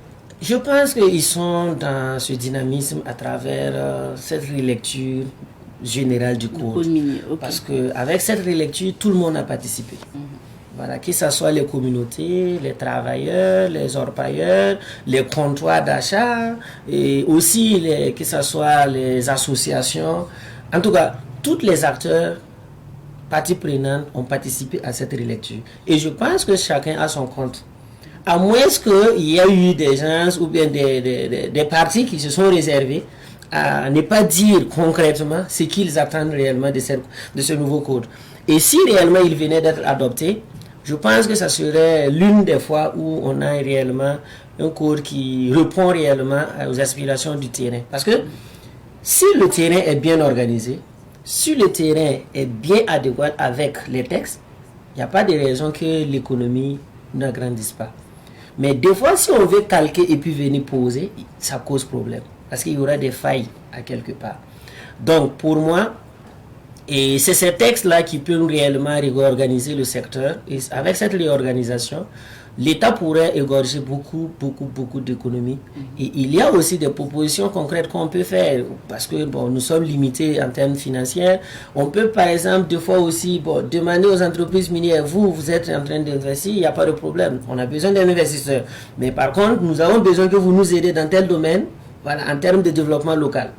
je pense qu'ils sont dans ce dynamisme à travers cette relecture générale du code. Minier, Parce qu'avec cette relecture, tout le monde a participé. Voilà, que ce soit les communautés, les travailleurs, les orpailleurs, les comptoirs d'achat, et aussi que ce soit les associations. En tout cas, tous les acteurs, parties prenantes, ont participé à cette relecture. Et je pense que chacun a son compte. À moins qu'il y ait eu des gens ou bien des partis qui se sont réservés à ne pas dire concrètement ce qu'ils attendent réellement de ce nouveau code. Et si réellement il venait d'être adopté, je pense que ça serait l'une des fois où on a réellement un code qui répond réellement aux aspirations du terrain. Parce que si le terrain est bien organisé, si le terrain est bien adéquat avec les textes, il n'y a pas de raison que l'économie n'agrandisse pas. Mais des fois, si on veut calquer et puis venir poser, ça cause problème. Parce qu'il y aura des failles à quelque part. Donc, pour moi, et c'est ces textes-là qui peuvent réellement réorganiser le secteur. Et avec cette réorganisation, l'État pourrait égorger beaucoup d'économies. Et il y a aussi des propositions concrètes qu'on peut faire. Parce que bon, nous sommes limités en termes financiers. On peut par exemple des fois aussi demander aux entreprises minières, vous êtes en train d'investir, il n'y a pas de problème. On a besoin d'un investisseur. Mais par contre, nous avons besoin que vous nous aidez dans tel domaine, voilà, en termes de développement local.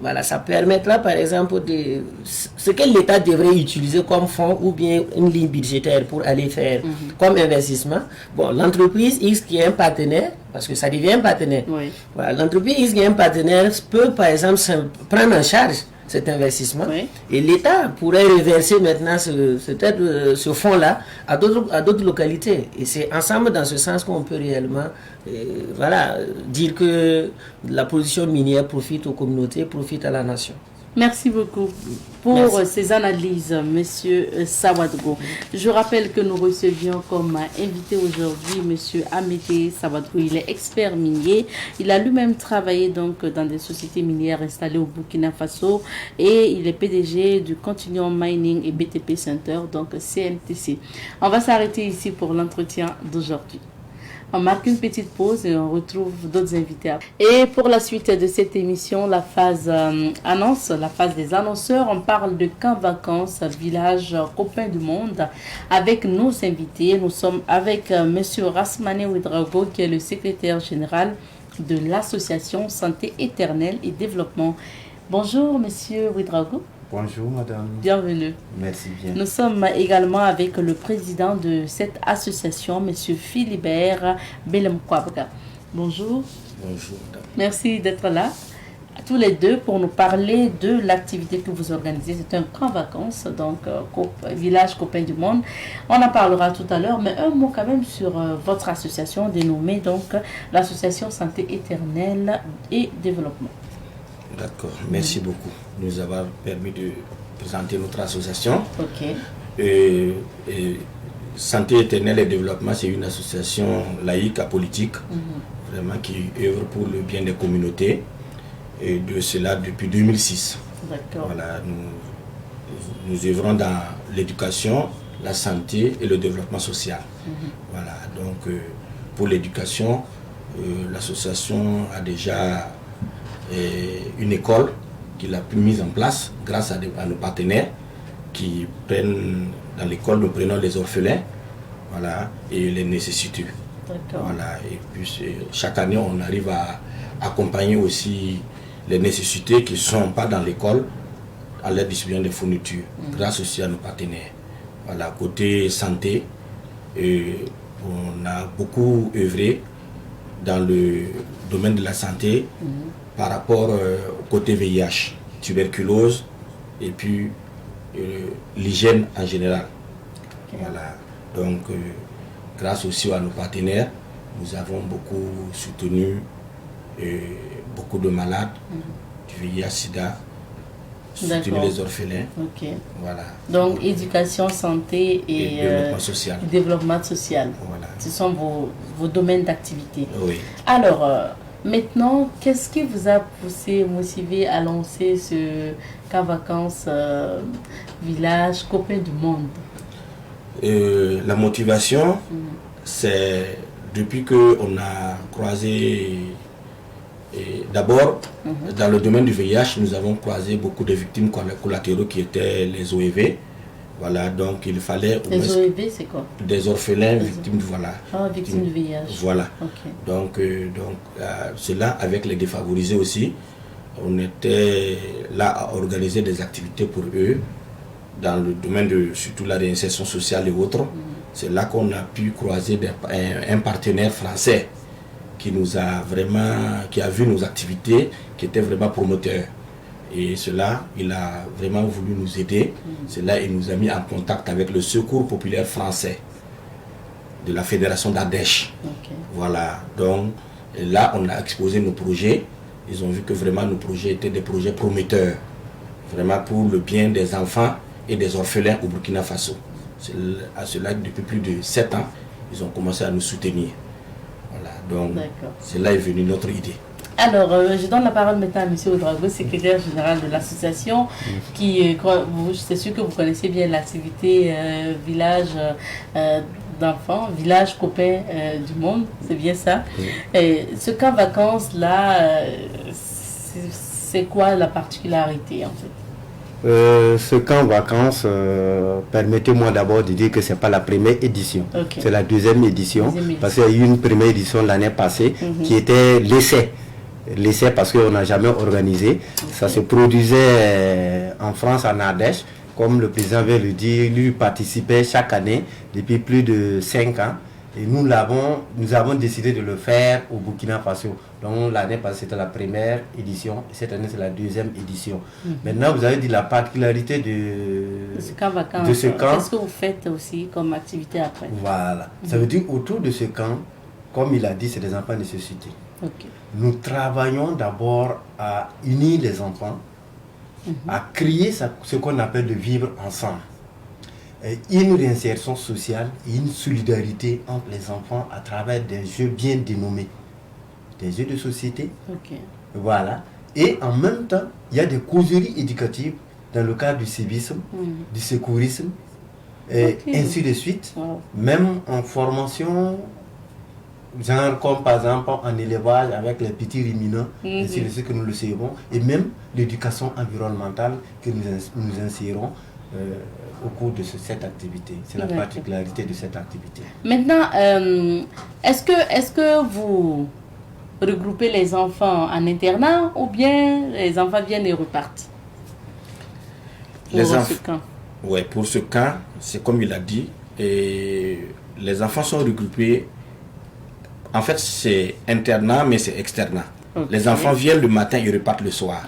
Voilà, ça permettra par exemple de ce que l'État devrait utiliser comme fonds ou bien une ligne budgétaire pour aller faire comme investissement. Bon, l'entreprise X qui est un partenaire, parce que ça devient un partenaire. Voilà, l'entreprise X qui est un partenaire peut par exemple prendre en charge cet investissement et l'État pourrait reverser maintenant ce fonds-là à d'autres localités. Et c'est ensemble dans ce sens qu'on peut réellement dire que la production minière profite aux communautés, profite à la nation. Merci beaucoup pour ces analyses, Monsieur Sawadgo. Je rappelle que nous recevions comme invité aujourd'hui Monsieur Amédée Sawadgo. Il est expert minier. Il a lui-même travaillé donc dans des sociétés minières installées au Burkina Faso et il est PDG du Continuum Mining et BTP Center, donc CMTC. On va s'arrêter ici pour l'entretien d'aujourd'hui. On marque une petite pause et on retrouve d'autres invités. Et pour la suite de cette émission, la phase annonce, la phase des annonceurs, on parle de camp vacances, village copain du monde. Avec nos invités, nous sommes avec Monsieur Rasmane Ouedraogo, qui est le secrétaire général de l'association Santé Éternelle et Développement. Bonjour Monsieur Ouedraogo. Bonjour madame. Bienvenue. Merci bien. Nous sommes également avec le président de cette association, M. Philibert Belemkwabga. Bonjour. Bonjour madame. Merci d'être là, tous les deux, pour nous parler de l'activité que vous organisez. C'est un camp vacances, donc village copain du monde. On en parlera tout à l'heure, mais un mot quand même sur votre association dénommée donc l'association Santé Éternelle et Développement. D'accord, merci beaucoup de nous avoir permis de présenter notre association. Ok. Santé Éternelle et Développement, c'est une association laïque, apolitique, vraiment qui œuvre pour le bien des communautés. Et de cela depuis 2006. D'accord. Voilà, nous œuvrons dans l'éducation, la santé et le développement social. Voilà, donc pour l'éducation, l'association a déjà une école qu'il a pu mise en place grâce à nos partenaires qui prennent dans l'école, nous prenons les orphelins, voilà, et les nécessiteux. Voilà, et puis chaque année on arrive à accompagner aussi les nécessités qui ne sont pas dans l'école à leur distribution des fournitures, grâce aussi à nos partenaires. Voilà, côté santé, on a beaucoup œuvré dans le domaine de la santé par rapport au côté VIH, tuberculose et puis l'hygiène en général. Voilà. Donc, grâce aussi à nos partenaires, nous avons beaucoup soutenu beaucoup de malades du VIH-Sida, soutenu les orphelins. Ok. Voilà. Donc, éducation, santé et développement social. Développement social. Voilà. Ce sont vos domaines d'activité. Oui. Alors, maintenant, qu'est-ce qui vous a motivé à lancer ce camp vacances village copain du monde? La motivation, c'est depuis qu'on a croisé, d'abord, dans le domaine du VIH, nous avons croisé beaucoup de victimes collatéraux qui étaient les OEV. Voilà, donc il fallait... Les OEV, c'est quoi? Des orphelins, victimes, voilà. Ah, victimes du VIH. Voilà. Okay. Donc cela, avec les défavorisés aussi, on était là à organiser des activités pour eux, dans le domaine de surtout la réinsertion sociale et autres. C'est là qu'on a pu croiser un partenaire français qui nous a vraiment, qui a vu nos activités, qui était vraiment promoteur. Et cela, il a vraiment voulu nous aider. Cela, il nous a mis en contact avec le Secours populaire français de la Fédération d'Ardèche. Okay. Voilà, donc là, on a exposé nos projets. Ils ont vu que vraiment nos projets étaient des projets prometteurs, vraiment pour le bien des enfants et des orphelins au Burkina Faso. C'est à cela que depuis plus de 7 ans, ils ont commencé à nous soutenir. Voilà, donc c'est là est venue notre idée. Alors, je donne la parole maintenant à M. Ouedraogo, secrétaire général de l'association, qui, c'est sûr que vous connaissez bien l'activité village d'enfants, village copain du monde, c'est bien ça. Et ce camp vacances-là, c'est quoi la particularité en fait? Ce camp vacances, permettez-moi d'abord de dire que ce n'est pas la première édition. Okay. C'est la deuxième édition. Parce qu'il y a eu une première édition l'année passée qui était l'essai. L'essai parce qu'on n'a jamais organisé. Ça se produisait en France, en Ardèche. Comme le président vient le dire, lui participait chaque année depuis plus de 5 ans. Et nous avons décidé de le faire au Burkina Faso. Donc l'année passée, c'était la première édition. Et cette année, c'est la deuxième édition. Maintenant, vous avez dit la particularité de ce camp vacances. Qu'est-ce que vous faites aussi comme activité après? Voilà. Ça veut dire autour de ce camp, comme il a dit, c'est des enfants nécessités. Okay. Nous travaillons d'abord à unir les enfants à créer ce qu'on appelle le vivre ensemble. Une réinsertion sociale et une solidarité entre les enfants à travers des jeux bien dénommés, des jeux de société. Voilà. Et en même temps, il y a des causeries éducatives dans le cadre du civisme, du secourisme, et ainsi de suite. Même en formation, genre comme par exemple en élevage avec les petits ruminants, ainsi de suite que nous le savons, et même l'éducation environnementale que nous insérons au cours de cette activité. C'est la particularité de cette activité. Maintenant, est-ce que vous regroupez les enfants en internat ou bien les enfants viennent et repartent pour ce camp, c'est comme il a dit, et les enfants sont regroupés. En fait, c'est internat, mais c'est externat. Les enfants viennent le matin et repartent le soir.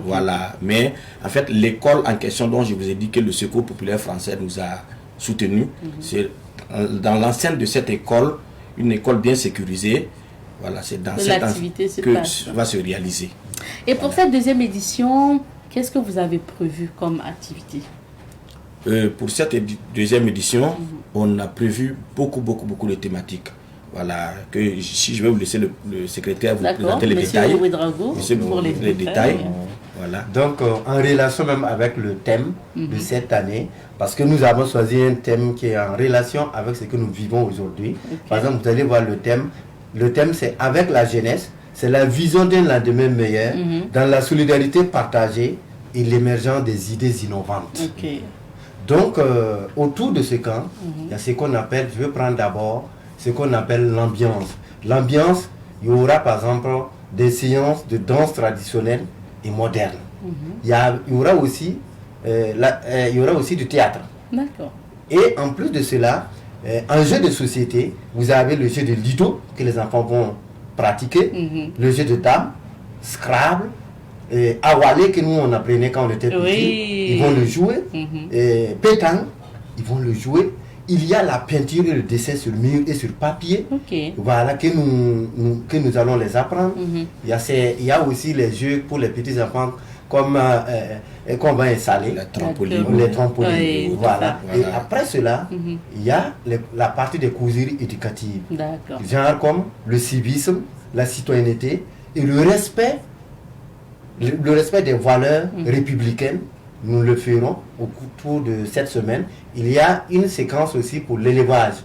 Voilà. Mais en fait, l'école en question dont je vous ai dit que le Secours populaire français nous a soutenus, c'est dans l'enceinte de cette école, une école bien sécurisée. Voilà, c'est dans cette activité que va se réaliser. Et pour cette deuxième édition, qu'est-ce que vous avez prévu comme activité? Pour cette deuxième édition, on a prévu beaucoup de thématiques. Voilà, que si je vais vous laisser le secrétaire vous présenter les détails. Monsieur pour les détails. Voilà. Donc, en relation même avec le thème de cette année, parce que nous avons choisi un thème qui est en relation avec ce que nous vivons aujourd'hui. Par exemple, vous allez voir le thème. Le thème, c'est avec la jeunesse, c'est la vision d'un lendemain meilleur, dans la solidarité partagée et l'émergence des idées innovantes. Donc, autour de ce camp, il y a ce qu'on appelle, je vais prendre d'abord, ce qu'on appelle l'ambiance. L'ambiance, il y aura par exemple des séances de danse traditionnelle et moderne. Il y aura aussi du théâtre. Et en plus de cela, en jeu de société, vous avez le jeu de Lido que les enfants vont pratiquer, le jeu de table, Scrabble, Awale que nous on apprenait quand on était petits, ils vont le jouer, Pétanque, ils vont le jouer. Il y a la peinture et le dessin sur mur et sur papier, voilà, que nous allons les apprendre. Il y a aussi les jeux pour les petits enfants comme qu'on va installer, les trampolines. Voilà. Et après cela, il y a la partie des causeries éducatives, genre comme le civisme, la citoyenneté et le respect des valeurs républicaines. Nous le ferons au cours de cette semaine. Il y a une séquence aussi pour l'élevage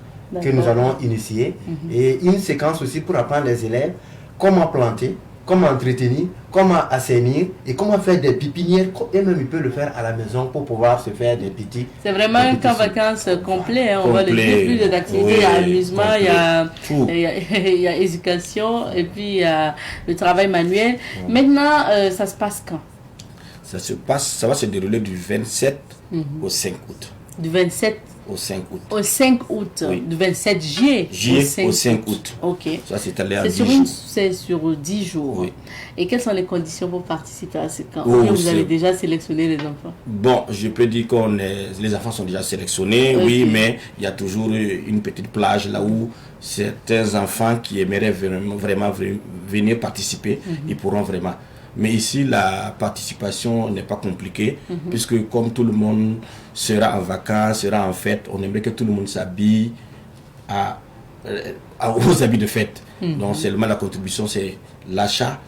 que nous allons initier et une séquence aussi pour apprendre les élèves comment planter, comment entretenir, comment assainir et comment faire des pépinières. Et même ils peuvent le faire à la maison pour pouvoir se faire des petits. C'est vraiment un camp vacances complet. On va le dire, plus d'activités, il y a amusement, il y a éducation et puis il y a le travail manuel. Maintenant, ça se passe quand? Ça va se dérouler du 27 au 5 août. Du 27 au 5 août. Au 5 août, du 27 juillet au 5 août. Ok. Ça, c'est sur 10 jours. Oui. Et quelles sont les conditions pour participer à ce camp? Vous avez déjà sélectionné les enfants? Bon, je peux dire que les enfants sont déjà sélectionnés, mais il y a toujours une petite plage là où certains enfants qui aimeraient vraiment venir participer, ils pourront vraiment. Mais ici, la participation n'est pas compliquée, puisque comme tout le monde sera en vacances, sera en fête, on aimerait que tout le monde s'habille aux habits de fête. Donc seulement la contribution, c'est l'achat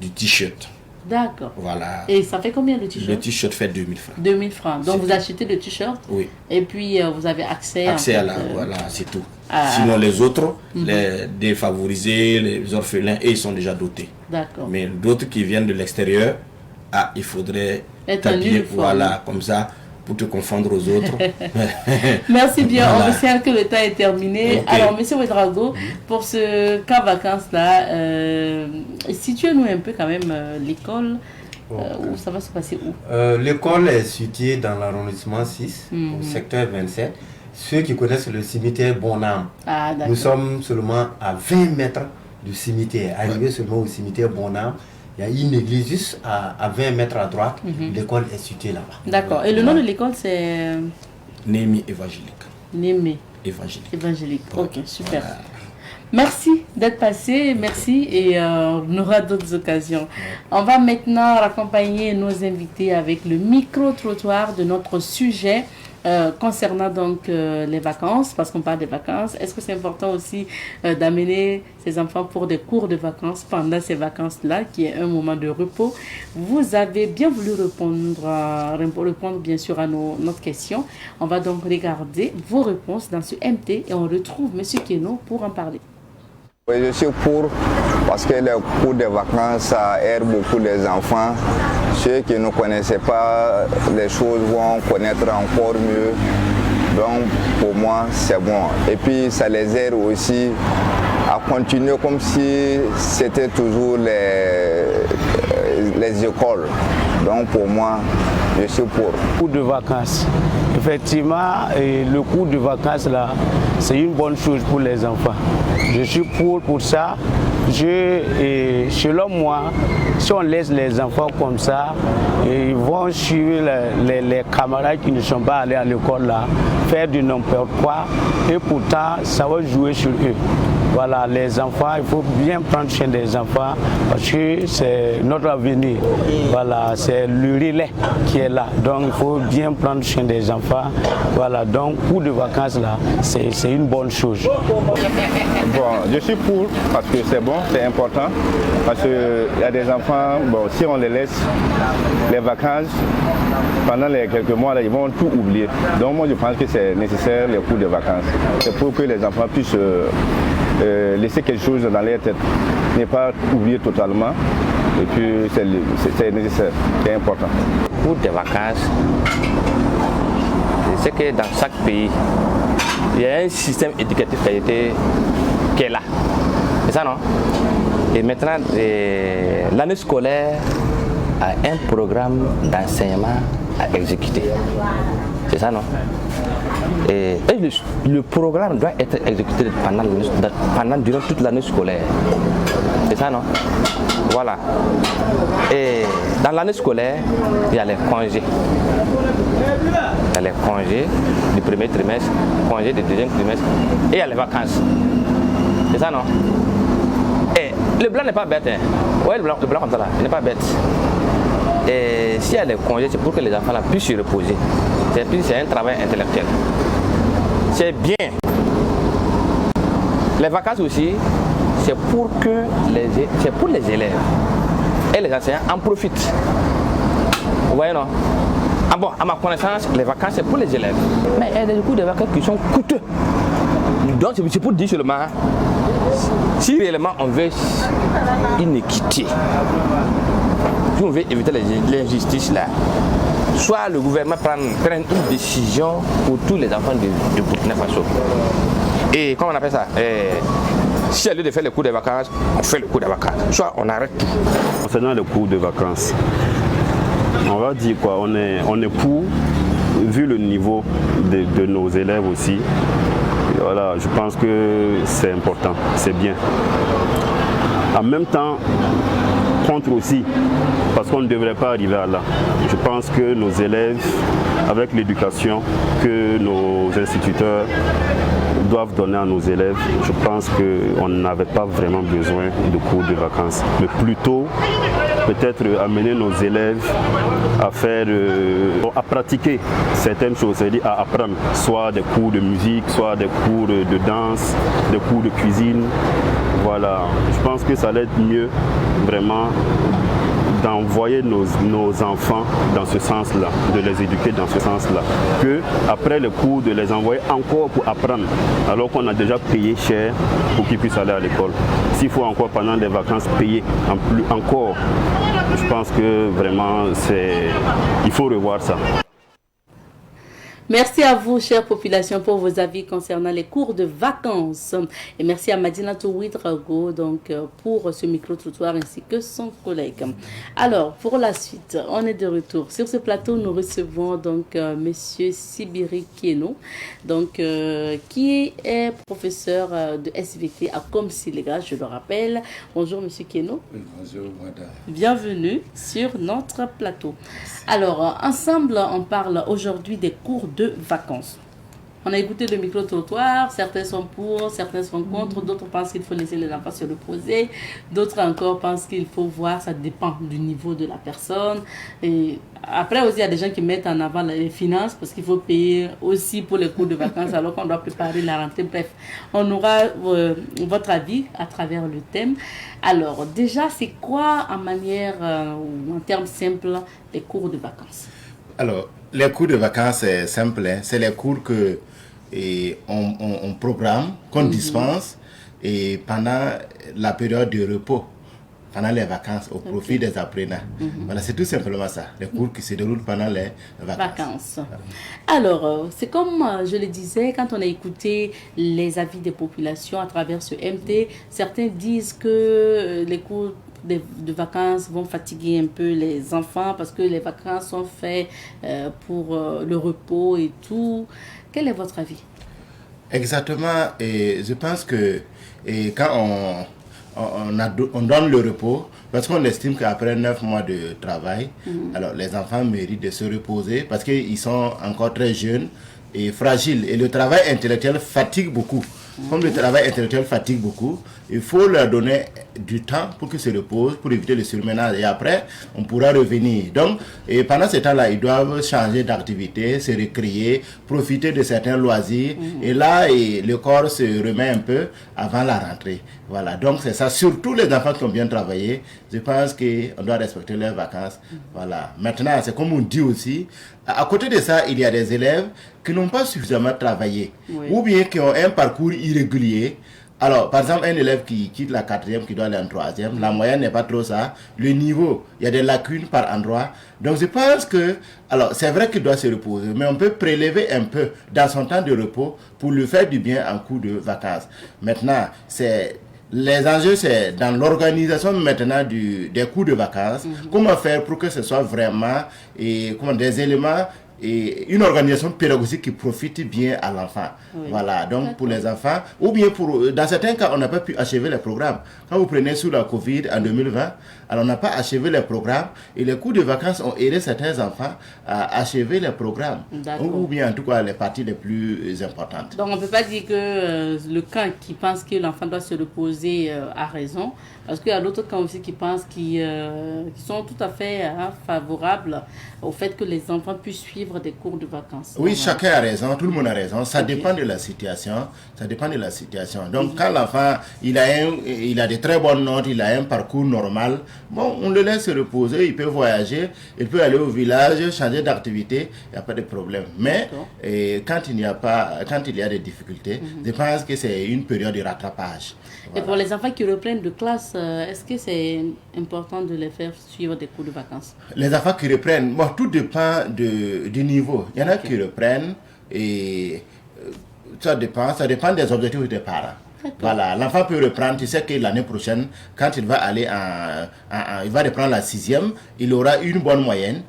du t-shirt. D'accord. Voilà. Et ça fait combien le t-shirt? Le t-shirt fait 2000 francs. 2000 francs. Donc vous achetez le t-shirt. Oui. Et puis vous avez accès à la... Voilà, c'est tout. Sinon les autres, les défavorisés, les orphelins, ils sont déjà dotés. D'accord. Mais d'autres qui viennent de l'extérieur, il faudrait t'habiller, voilà, comme ça, pour te confondre aux autres. Merci bien. Voilà. On observe que le temps est terminé. Alors, Monsieur Ouedraogo, pour ce camp vacances-là, situez-nous un peu quand même l'école. Où ça va se passer où? L'école est située dans l'arrondissement 6, au secteur 27. Ceux qui connaissent le cimetière Bonhomme, nous sommes seulement à 20 mètres du cimetière. Arrivé seulement au cimetière Bonhomme, il y a une église juste à 20 mètres à droite. L'école est située là-bas. D'accord. Et le nom de l'école, c'est Némi évangélique. Némi évangélique. Évangélique. Ok, super. Merci d'être passé, merci et on aura d'autres occasions. On va maintenant accompagner nos invités avec le micro-trottoir de notre sujet concernant donc les vacances, parce qu'on parle des vacances. Est-ce que c'est important aussi d'amener ses enfants pour des cours de vacances pendant ces vacances-là, qui est un moment de repos? Vous avez bien voulu répondre bien sûr à notre question. On va donc regarder vos réponses dans ce MT et on retrouve M. Keno pour en parler. Oui, je suis pour, parce que les cours de vacances, ça aide beaucoup les enfants. Ceux qui ne connaissaient pas les choses vont connaître encore mieux. Donc, pour moi, c'est bon. Et puis, ça les aide aussi à continuer comme si c'était toujours les écoles. Donc, pour moi, je suis pour. Cours de vacances. Effectivement, le cours de vacances, là, c'est une bonne chose pour les enfants. Je suis pour ça. Selon moi, si on laisse les enfants comme ça, ils vont suivre les camarades qui ne sont pas allés à l'école là, faire du n'importe quoi, et pourtant ça va jouer sur eux. Voilà, les enfants, il faut bien prendre soin des enfants parce que c'est notre avenir. Voilà, c'est le relais qui est là. Donc il faut bien prendre soin des enfants. Voilà, donc cours de vacances là, c'est une bonne chose. Bon, je suis pour parce que c'est bon, c'est important. Parce qu'il y a des enfants, bon, si on les laisse les vacances, pendant les quelques mois, là, ils vont tout oublier. Donc moi je pense que c'est nécessaire les cours de vacances. C'est pour que les enfants puissent laisser quelque chose dans leur tête, ne pas oublier totalement. Et puis c'est nécessaire, c'est important. Cours de vacances, c'est que dans chaque pays, il y a un système éducatif qui est là. C'est ça, non? Et maintenant, l'année scolaire a un programme d'enseignement à exécuter. C'est ça, non? Et le programme doit être exécuté durant toute l'année scolaire. C'est ça, non? Voilà. Et dans l'année scolaire, il y a les congés. Il y a les congés du premier trimestre, congés du deuxième trimestre, et il y a les vacances. C'est ça, non? Et le blanc n'est pas bête. Hein? Ouais, le blanc comme ça, là, il n'est pas bête. Et s'il y a les congés, c'est pour que les enfants là, puissent se reposer. C'est un travail intellectuel. C'est bien. Les vacances aussi, c'est pour les élèves. Et les enseignants en profitent. Vous voyez, non? Ah bon, à ma connaissance, les vacances, c'est pour les élèves. Mais il y a des cours de vacances qui sont coûteux. Donc, c'est pour dire seulement, si réellement on veut une équité, si on veut éviter l'injustice là, soit le gouvernement prenne une décision pour tous les enfants de Burkina Faso. Et comment on appelle ça? Si au lieu de faire le cours de vacances, on fait le cours de vacances. Soit on arrête tout. Concernant le cours de vacances, on va dire quoi? On est pour, vu le niveau de nos élèves aussi. Voilà, je pense que c'est important, c'est bien. En même temps, contre aussi, parce qu'on ne devrait pas arriver à là. Je pense que nos élèves, avec l'éducation que nos instituteurs doivent donner à nos élèves, je pense qu'on n'avait pas vraiment besoin de cours de vacances, mais plutôt peut-être amener nos élèves à faire, à pratiquer certaines choses, c'est-à-dire à apprendre, soit des cours de musique, soit des cours de danse, des cours de cuisine. Voilà, je pense que ça allait être mieux vraiment d'envoyer nos enfants dans ce sens-là, de les éduquer dans ce sens-là, que après le cours de les envoyer encore pour apprendre, alors qu'on a déjà payé cher pour qu'ils puissent aller à l'école. S'il faut encore pendant les vacances payer encore, je pense que vraiment il faut revoir ça. Merci à vous, chère population, pour vos avis concernant les cours de vacances. Et merci à Madina Ouidrago pour ce micro-trottoir ainsi que son collègue. Alors, pour la suite, on est de retour. Sur ce plateau, nous recevons donc Monsieur Sibiri Keno, qui est professeur de SVT à Komsilega, je le rappelle. Bonjour, Monsieur Keno. Bonjour, madame. Bienvenue sur notre plateau. Alors, ensemble, on parle aujourd'hui des cours de vacances. On a écouté le micro-trottoir, certains sont pour, certains sont contre, d'autres pensent qu'il faut laisser les enfants se reposer, d'autres encore pensent qu'il faut voir, ça dépend du niveau de la personne. Et après aussi, il y a des gens qui mettent en avant les finances parce qu'il faut payer aussi pour les cours de vacances alors qu'on doit préparer la rentrée. Bref, on aura votre avis à travers le thème. Alors, déjà, c'est quoi en manière ou en termes simples les cours de vacances? Alors, les cours de vacances, c'est simple. Hein? C'est les cours que on programme, qu'on dispense et pendant la période de repos, pendant les vacances, au profit des apprenants. Voilà, c'est tout simplement ça. Les cours qui se déroulent pendant les vacances. Alors, c'est comme je le disais, quand on a écouté les avis des populations à travers ce MT, certains disent que les cours de vacances vont fatiguer un peu les enfants parce que les vacances sont faites pour le repos et tout. Quel est votre avis? Exactement. Et je pense que quand on donne le repos, parce qu'on estime qu'après 9 mois de travail, alors les enfants méritent de se reposer parce qu'ils sont encore très jeunes et fragiles. Et le travail intellectuel fatigue beaucoup. Comme le travail intellectuel fatigue beaucoup, il faut leur donner du temps pour qu'ils se reposent, pour éviter le surménage. Et après, on pourra revenir. Donc, et pendant ce temps-là, ils doivent changer d'activité, se recréer, profiter de certains loisirs. Et là, le corps se remet un peu avant la rentrée. Voilà, donc c'est ça. Surtout les enfants qui ont bien travaillé, je pense qu'on doit respecter leurs vacances. Voilà. Maintenant, c'est comme on dit aussi, à côté de ça, il y a des élèves qui n'ont pas suffisamment travaillé, ou bien qui ont un parcours irrégulier. Alors, par exemple, un élève qui quitte la 4e, qui doit aller en 3e, la moyenne n'est pas trop ça. Le niveau, il y a des lacunes par endroit. Donc, je pense que, alors, c'est vrai qu'il doit se reposer, mais on peut prélever un peu dans son temps de repos pour lui faire du bien en cours de vacances. Maintenant, les enjeux, c'est dans l'organisation maintenant des cours de vacances. Comment faire pour que ce soit vraiment des éléments et une organisation pédagogique qui profite bien à l'enfant. Voilà, donc pour les enfants, ou bien dans certains cas, on n'a pas pu achever les programmes. Quand vous prenez sous la Covid en 2020, alors on n'a pas achevé les programmes et les cours de vacances ont aidé certains enfants à achever les programmes. Ou bien en tout cas les parties les plus importantes. Donc on ne peut pas dire que le camp qui pense que l'enfant doit se reposer a raison, parce qu'il y a d'autres camps aussi qui pensent qui sont tout à fait favorables au fait que les enfants puissent suivre des cours de vacances. Oui, chacun a raison, tout le monde a raison. Ça dépend de la situation. Ça dépend de la situation. Donc, quand l'enfant, il a de très bonnes notes, il a un parcours normal, bon, on le laisse se reposer, il peut voyager, il peut aller au village, changer d'activité, il n'y a pas de problème. Mais quand il y a des difficultés, je pense que c'est une période de rattrapage. Voilà. Et pour les enfants qui reprennent de classe, est-ce que c'est important de les faire suivre des cours de vacances? Les enfants qui reprennent, bon, tout dépend du niveau. Il y en a qui reprennent et ça dépend des objectifs des parents. Voilà, l'enfant peut reprendre, tu sais que l'année prochaine, quand il va aller il va reprendre la 6e, il aura une bonne moyenne.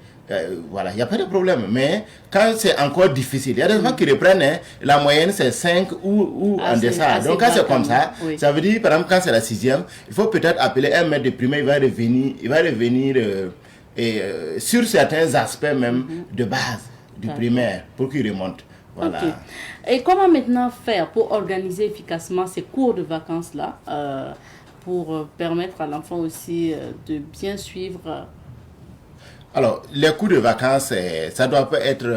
Voilà, il n'y a pas de problème. Mais quand c'est encore difficile, il y a des enfants qui reprennent, la moyenne c'est 5 ou en deçà. Donc quand c'est comme ça, ça veut dire, par exemple, quand c'est la 6e, il faut peut-être appeler un maître de primaire, il va revenir sur certains aspects même de base du primaire pour qu'il remonte. Voilà. Et comment maintenant faire pour organiser efficacement ces cours de vacances-là, pour permettre à l'enfant aussi de bien suivre? Alors, les cours de vacances, ça doit pas être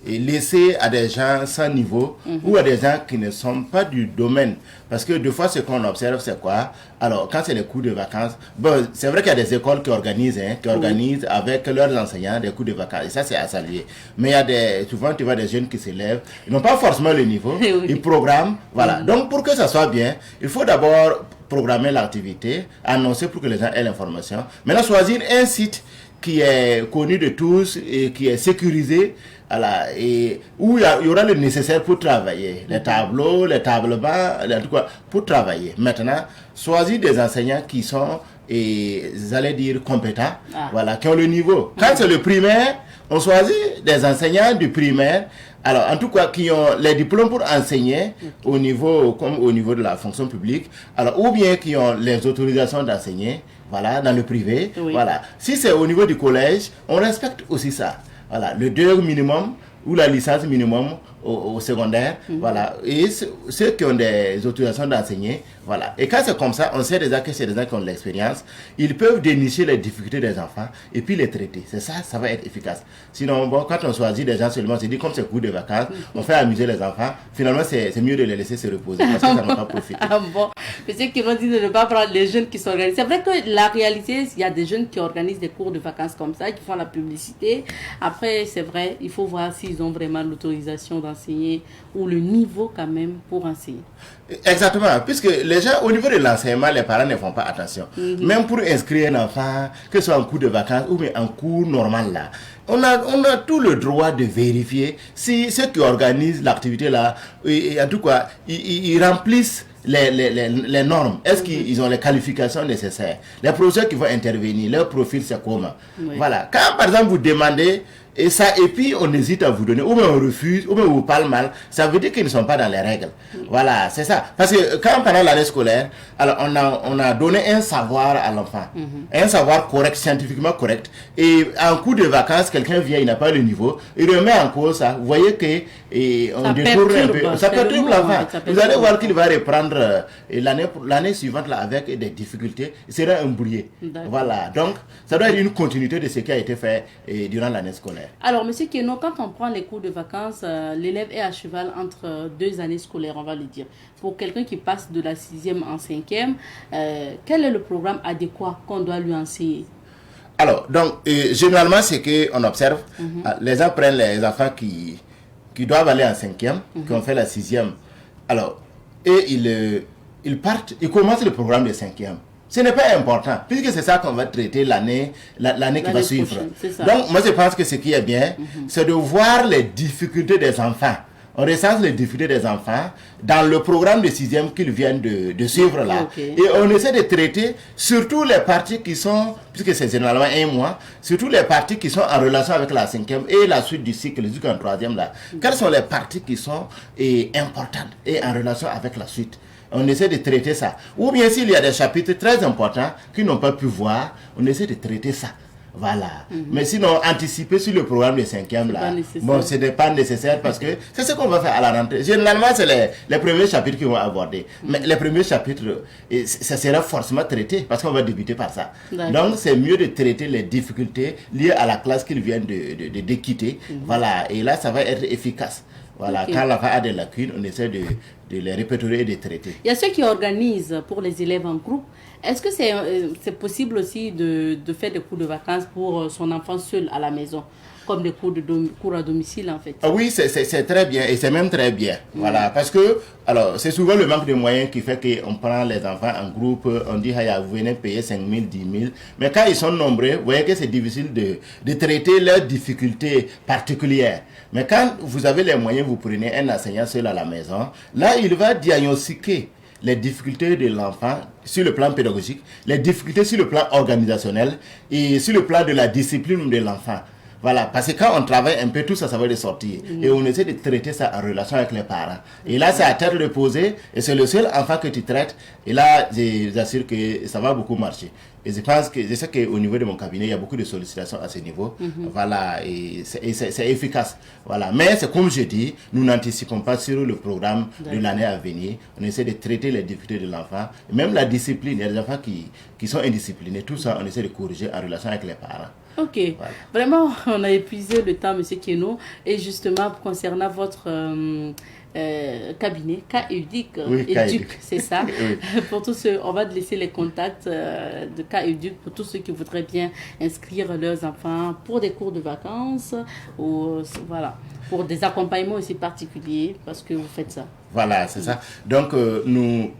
laissé à des gens sans niveau ou à des gens qui ne sont pas du domaine. Parce que deux fois, ce qu'on observe, c'est quoi? Alors, quand c'est les cours de vacances, bon, c'est vrai qu'il y a des écoles qui organisent avec leurs enseignants des cours de vacances. Et ça, c'est à saluer. Mais il y a souvent, tu vois des jeunes qui s'élèvent. Ils n'ont pas forcément le niveau. Ils programment. Voilà. Donc, pour que ça soit bien, il faut d'abord programmer l'activité, annoncer pour que les gens aient l'information. Maintenant, choisir un site qui est connu de tous et qui est sécurisé, voilà, et où il y aura le nécessaire pour travailler, les tableaux, les tables bas, en tout cas, pour travailler. Maintenant, choisir des enseignants qui sont, j'allais dire, compétents, voilà, qui ont le niveau. Quand c'est le primaire, on choisit des enseignants du primaire, alors en tout cas qui ont les diplômes pour enseigner au niveau, comme au niveau de la fonction publique, alors, ou bien qui ont les autorisations d'enseigner, voilà, dans le privé, voilà. Si c'est au niveau du collège, on respecte aussi ça. Voilà, le 2 minimum ou la licence minimum au secondaire, voilà, et ceux qui ont des autorisations d'enseigner, voilà. Et quand c'est comme ça, on sait déjà que c'est des gens qui ont de l'expérience, ils peuvent dénicher les difficultés des enfants et puis les traiter. C'est ça, ça va être efficace. Sinon, bon, quand on choisit des gens seulement, c'est dit comme c'est cours de vacances, on fait amuser les enfants, finalement c'est mieux de les laisser se reposer parce que ça n'a pas profité. Bon, mais ceux qui vont dire de ne pas prendre les jeunes qui s'organisent. C'est vrai que la réalité, il y a des jeunes qui organisent des cours de vacances comme ça, qui font la publicité. Après, c'est vrai, il faut voir s'ils ont vraiment l'autorisation d'enseigner ou le niveau quand même pour enseigner. Exactement, puisque les gens, au niveau de l'enseignement, les parents ne font pas attention. Même pour inscrire un enfant, que ce soit en cours de vacances ou en cours normal là, on a tout le droit de vérifier si ceux qui organisent l'activité là, et en tout cas, ils remplissent les normes. Est-ce qu'ils ont les qualifications nécessaires? Les professeurs qui vont intervenir, leur profil c'est comment? Voilà. Quand par exemple vous demandez et puis on hésite à vous donner, ou bien on refuse, ou bien on vous parle mal, ça veut dire qu'ils ne sont pas dans les règles. Voilà, c'est ça. Parce que quand pendant l'année scolaire, alors on a donné un savoir à l'enfant, un savoir correct, scientifiquement correct, et en cours de vacances, quelqu'un vient, il n'a pas le niveau, il remet en cause ça, vous voyez que on détourne un peu, ça perturbe l'enfant. Vous allez voir qu'il va reprendre l'année suivante là, avec des difficultés, il sera un brouillé. Voilà, donc ça doit être une continuité de ce qui a été fait durant l'année scolaire. Alors, monsieur Keno, quand on prend les cours de vacances, l'élève est à cheval entre 2 années scolaires, on va le dire. Pour quelqu'un qui passe de la 6e en 5e, quel est le programme adéquat qu'on doit lui enseigner? Alors, donc, généralement, c'est qu'on observe, les gens prennent les enfants qui doivent aller en 5e, qui ont fait la 6e. Alors, et ils partent, ils commencent le programme de 5e. Ce n'est pas important, puisque c'est ça qu'on va traiter l'année qui va suivre. Donc, moi, je pense que ce qui est bien, c'est de voir les difficultés des enfants. On recense les difficultés des enfants dans le programme de 6e qu'ils viennent de suivre là. Et on essaie de traiter surtout les parties qui sont, puisque c'est généralement 1 mois, surtout les parties qui sont en relation avec la 5e et la suite du cycle jusqu'en 3e là. Quelles sont les parties qui sont importantes et en relation avec la suite? On essaie de traiter ça. Ou bien s'il y a des chapitres très importants qu'ils n'ont pas pu voir, on essaie de traiter ça. Voilà. Mais sinon, anticiper sur le programme de 5e, là, bon, ce n'est pas nécessaire parce que c'est ce qu'on va faire à la rentrée. Généralement, c'est les premiers chapitres qu'ils vont aborder. Mais les premiers chapitres, ça sera forcément traité parce qu'on va débuter par ça. Donc, c'est mieux de traiter les difficultés liées à la classe qu'ils viennent de quitter. Voilà. Et là, ça va être efficace. Voilà, quand l'enfant a des lacunes, on essaie de les répertorier et de traiter. Il y a ceux qui organisent pour les élèves en groupe. Est-ce que c'est possible aussi de faire des cours de vacances pour son enfant seul à la maison, comme des cours à domicile en fait? Oui, c'est très bien et c'est même très bien. Voilà, parce que alors c'est souvent le manque de moyens qui fait qu'on prend les enfants en groupe, on dit vous venez payer 5 000, 10 000. Mais quand ils sont nombreux, vous voyez que c'est difficile de traiter leurs difficultés particulières. Mais quand vous avez les moyens, vous prenez un enseignant seul à la maison, là il va diagnostiquer les difficultés de l'enfant sur le plan pédagogique, les difficultés sur le plan organisationnel et sur le plan de la discipline de l'enfant. Voilà, parce que quand on travaille un peu, tout ça, ça va ressortir. Et on essaie de traiter ça en relation avec les parents. Et là, c'est à terre de poser, et c'est le seul enfant que tu traites. Et là, je vous assure que ça va beaucoup marcher. Et je sais qu'au niveau de mon cabinet, il y a beaucoup de sollicitations à ce niveau. Voilà, et c'est efficace. Voilà. Mais c'est comme je dis, nous n'anticipons pas sur le programme de l'année à venir. On essaie de traiter les difficultés de l'enfant. Même la discipline, il y a des enfants qui sont indisciplinés. Tout ça, on essaie de corriger en relation avec les parents. Ok, voilà. Vraiment, on a épuisé le temps, M. Keno. Et justement, concernant votre cabinet, CAEDUC, c'est ça. Pour tous ceux, on va laisser les contacts de CAEDUC pour tous ceux qui voudraient bien inscrire leurs enfants pour des cours de vacances ou voilà, pour des accompagnements aussi particuliers parce que vous faites ça. Voilà, c'est ça. Donc, nous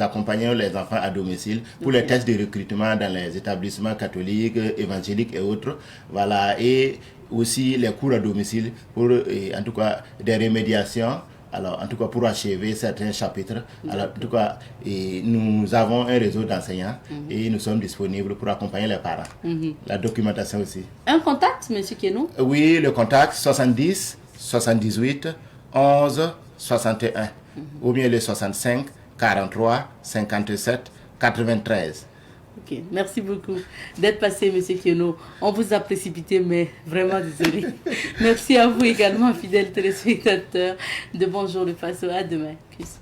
accompagnons les enfants à domicile pour les tests de recrutement dans les établissements catholiques, évangéliques et autres. Voilà, et aussi les cours à domicile pour, en tout cas, des remédiations. Alors, en tout cas, pour achever certains chapitres. Alors, en tout cas, nous avons un réseau d'enseignants et nous sommes disponibles pour accompagner les parents. La documentation aussi. Un contact, M. Keno? Oui, le contact 70 78 11 61 ou bien le 65 43 57 93. Ok, merci beaucoup d'être passé, M. Kieno. On vous a précipité, mais vraiment désolé. Merci à vous également, fidèles téléspectateurs de Bonjour le Faso. À demain. Peace.